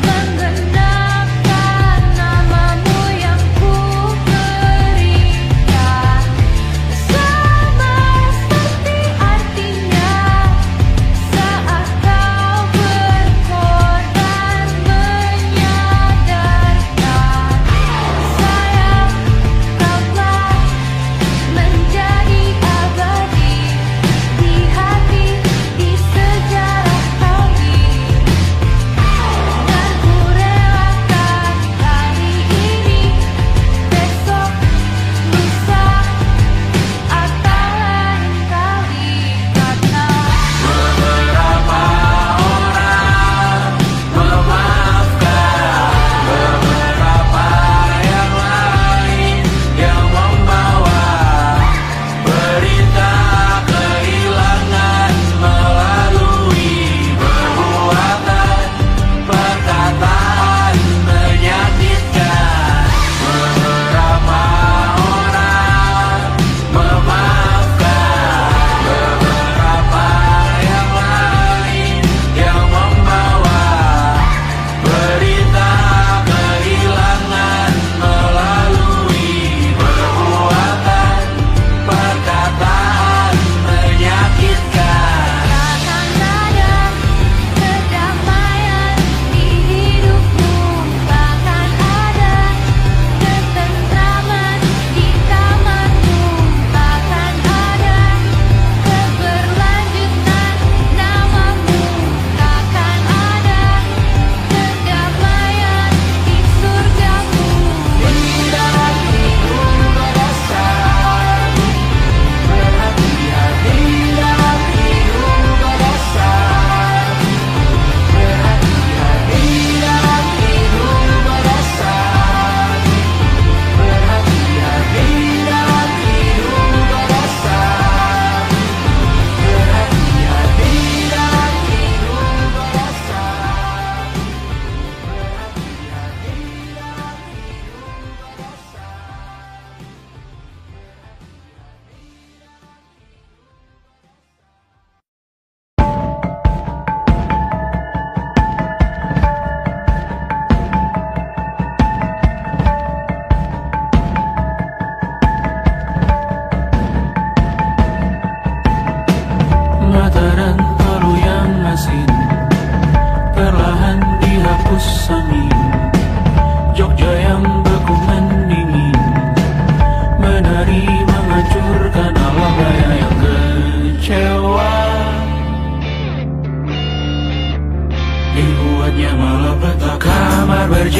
menggenapkan namamu yang ku berikan, sama seperti artinya saat kau berkorban menyadarkan. Sayang, kau telah menjadi abadi di hati, di sejarah kami. Dan ku relakan kali ini, besok, lusa, atau lain kali. Karena Beberapa orang memaafkan beberapa yang lain yang membawa berita kehilangan melalui perbuatan perkataan menyakitkan. Beberapa orang memaafkan beberapa yang lain yang membawa berita kehilangan melalui perbuatan perkataan menyakitkan. takkan ada kedamaian di hidupmu, takkan ada ketentraman di kamarmu, takkan ada keberlanjutan namamu, takkan ada kedamaian di surgamu. Mata dan palu yang asin perlahan dihapus angin. Jogja yang beku mendingin menari menghancurkan alam raya yang kecewa. Dibuatnya malapetaka kamar berjalan.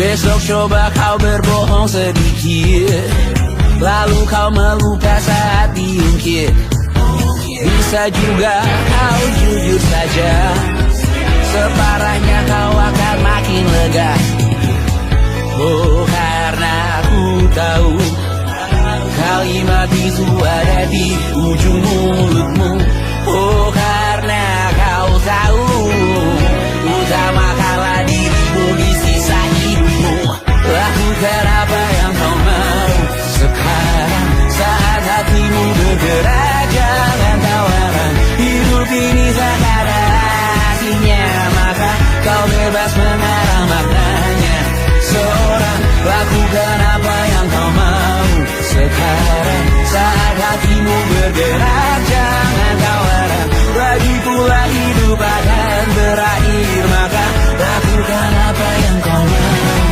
Besok coba kau berbohong sedikit, lalu kau melupa saat diungkit. Bisa juga kau jujur saja, separahnya kau akan makin lega. Oh, karena aku tahu kalimat itu ada di ujung mulutmu. Oh, karena kau tahu utamakanlah dirimu di sisa hidupmu. Lakukan apa yang kau mau sekarang, saat hatimu bergerak. Jangan tawaran, hidup ini tak ada artinya, maka kau bebas mengarang maknanya. Seorang, lakukan apa yang kau mau sekarang, saat hatimu bergerak. Jangan tawaran, lagi pula hidup akan berakhir, maka lakukan apa yang kau mau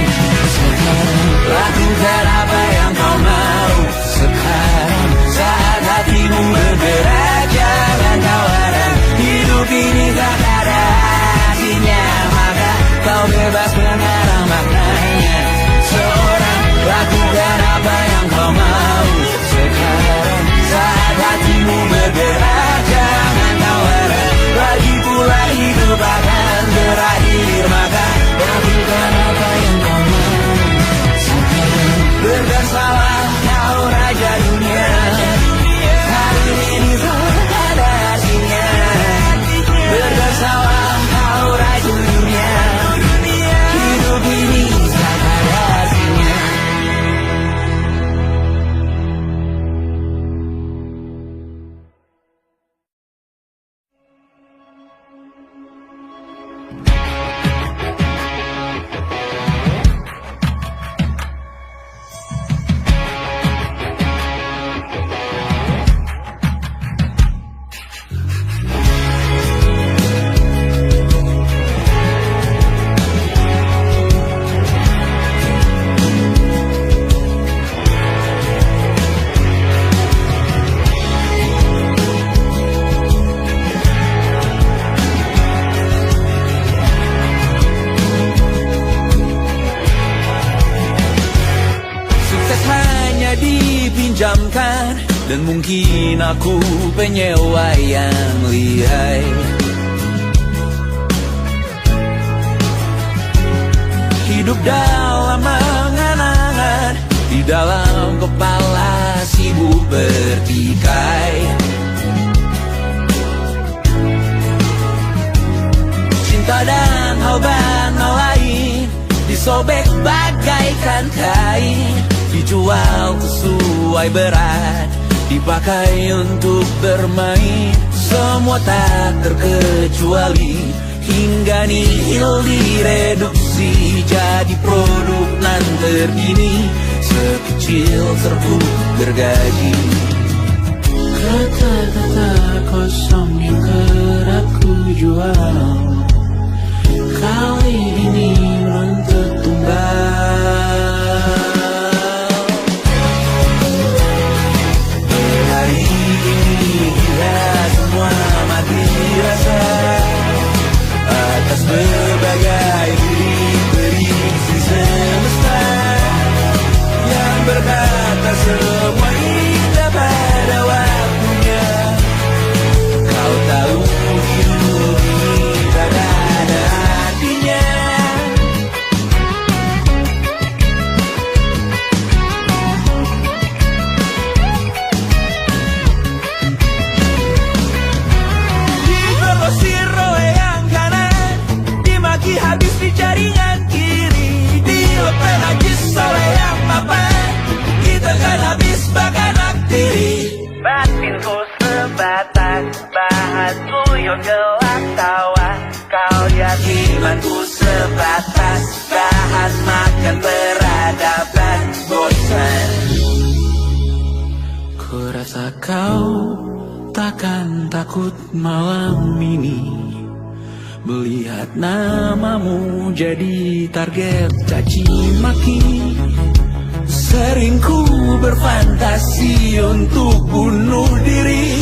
sekarang. Lakukan apa yang kau mau sekarang, saat hatimu bergerak. Jangan tawaran, hidup ini tak ada artinya, maka kau bebas mengarang maknanya. Seorang, lakukan apa yang kau mau sekarang, saat hatimu bergerak. Jangan tawaran, lagi pula hidup akan berakhir, maka lakukan apa yang kau mau sekarang. Bergersalah kau raja dunia, hari ini tak ada artinya. Bergersalah kau raja dunia, hidup ini tak ada artinya. Dipinjamkan, dan mungkin aku penyewa yang lihai. Hidup dalam angan-angan, di dalam kepala sibuk bertikai. Cinta dan hal lain disobek bagaikan kain, dijual sesuai berat, dipakai untuk bermain. Semua tak terkecuali, hingga nihil direduksi jadi produk nan terkini, sekecil serbuk gergaji. Kata-kata kosong yang kerap ku jual, kali ini menuntut tumbal. Hari ini kita semua mati rasa atas berbagai prediksi semesta yang berkata semua indah pada waktunya. Kau tahu hidup ini tak ada artinya. Habis di jaringan kiri, dilepeh najis oleh yang mapan. Kita kan habis bakanak diri. Batinku sebatas bahan tuyul gelap tawa. Kau yakinanku sebatas bahan makan peradaban bosan. Ku rasa kau takkan takut malam ini melihat namamu jadi target caci maki. Sering ku berfantasi untuk bunuh diri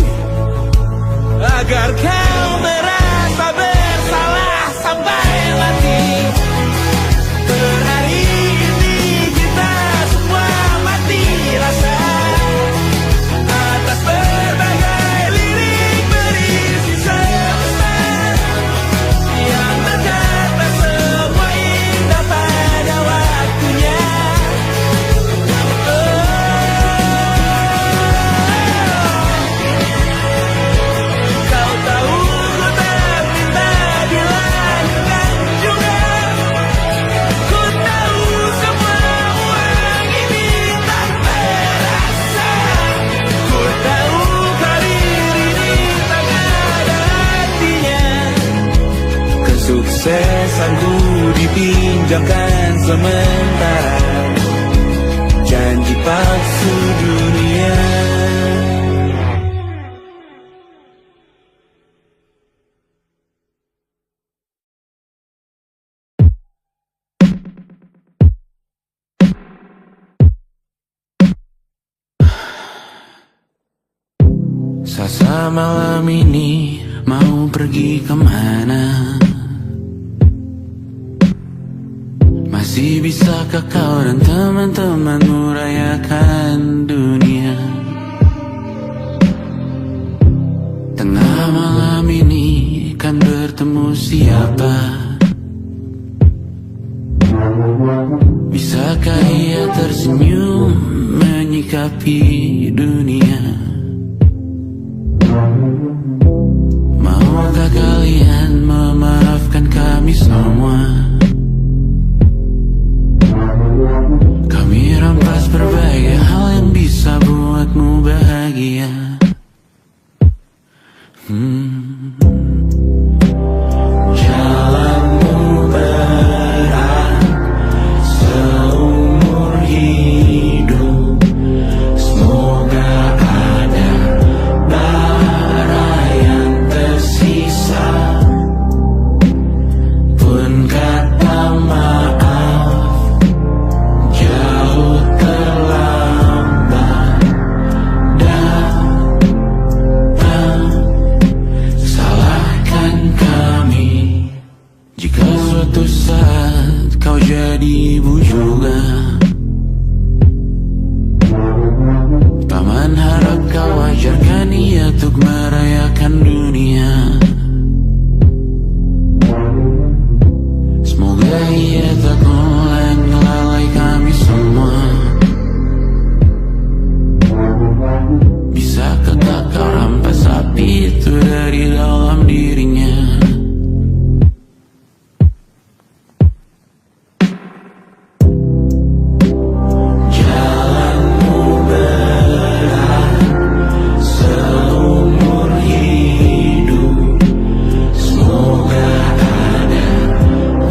agar kau merasa bersalah sampai mati. Per hari Kesuksesanku dipinjamkan sementara, janji palsu dunia. Sasa malam ini mau pergi kemana? Masih bisakah kau dan teman-temanmu rayakan dunia? Tengah malam ini kan bertemu siapa? Bisakah ia tersenyum menyikapi dunia? Maukah kalian memaafkan kami semua? Kami rampas berbagai hal yang bisa buatmu bahagia. Jalanmu berat seumur hidup, semoga ada bara yang tersisa. Pun kata maaf jauh terlambat datang. Salahkan kami jika suatu saat kau jadi ibu juga. Paman harap kau ajarkan ia untuk merayakan dunia. Semoga ia tak mulai melalai kami semua. Bisakah tak kau rampas api itu dari dalam dirinya? Jalanmu berat seumur hidup, semoga ada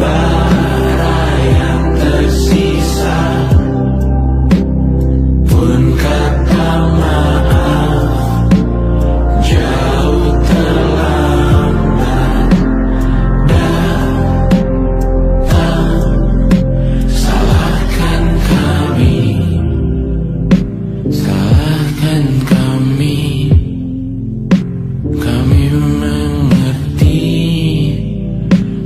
bara yang tersisa. Pun kata maaf jauh terlambat datang. Salahkan kami, salahkan kami. Kami mengerti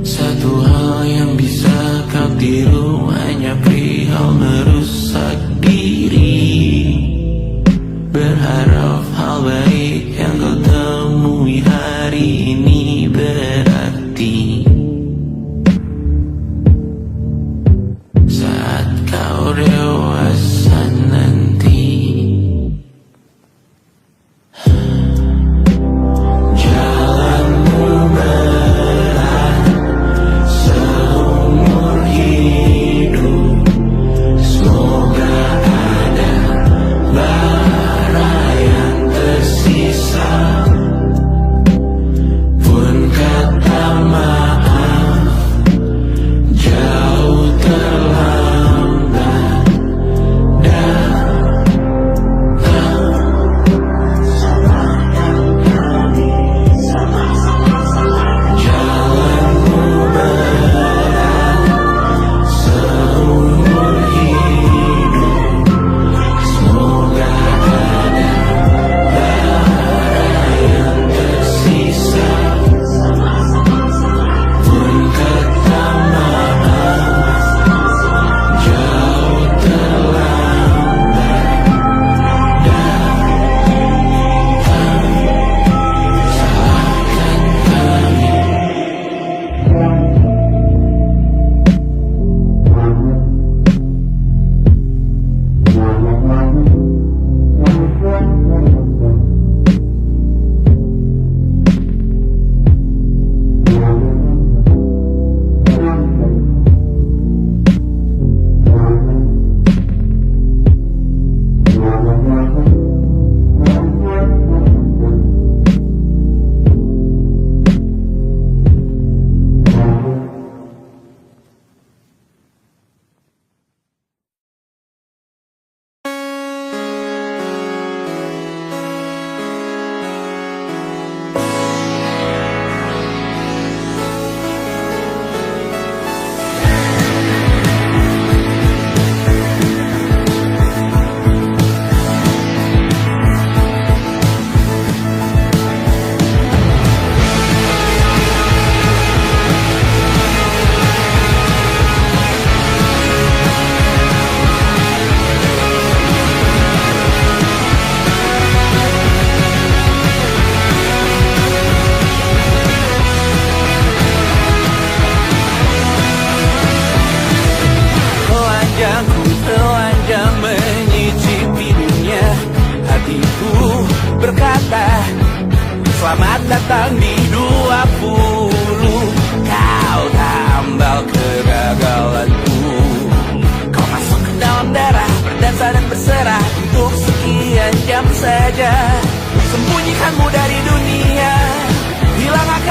satu hal yang bisa kau tiru hanya perihal merusak diri. Berharap hal baik yang kau temui hari ini berarti saat kau dewasa nanti. Jalanmu berat seumur hidup, semoga ada bara yang tersisa. Pun kata maaf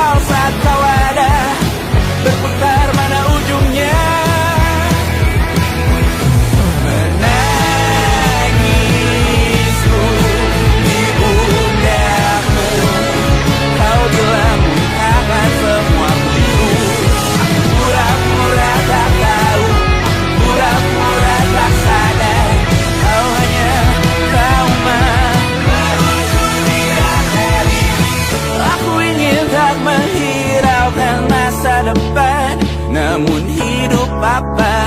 kau saat kau ada, berputar mana ujungnya. Menangisku di pundakmu, kau bilang akan semua keliru. Aku pura-pura tak tahu, pura-pura tak sadar, kau hanya trauma. Aku ingin tak menghiraukan masa depan, namun hidup apa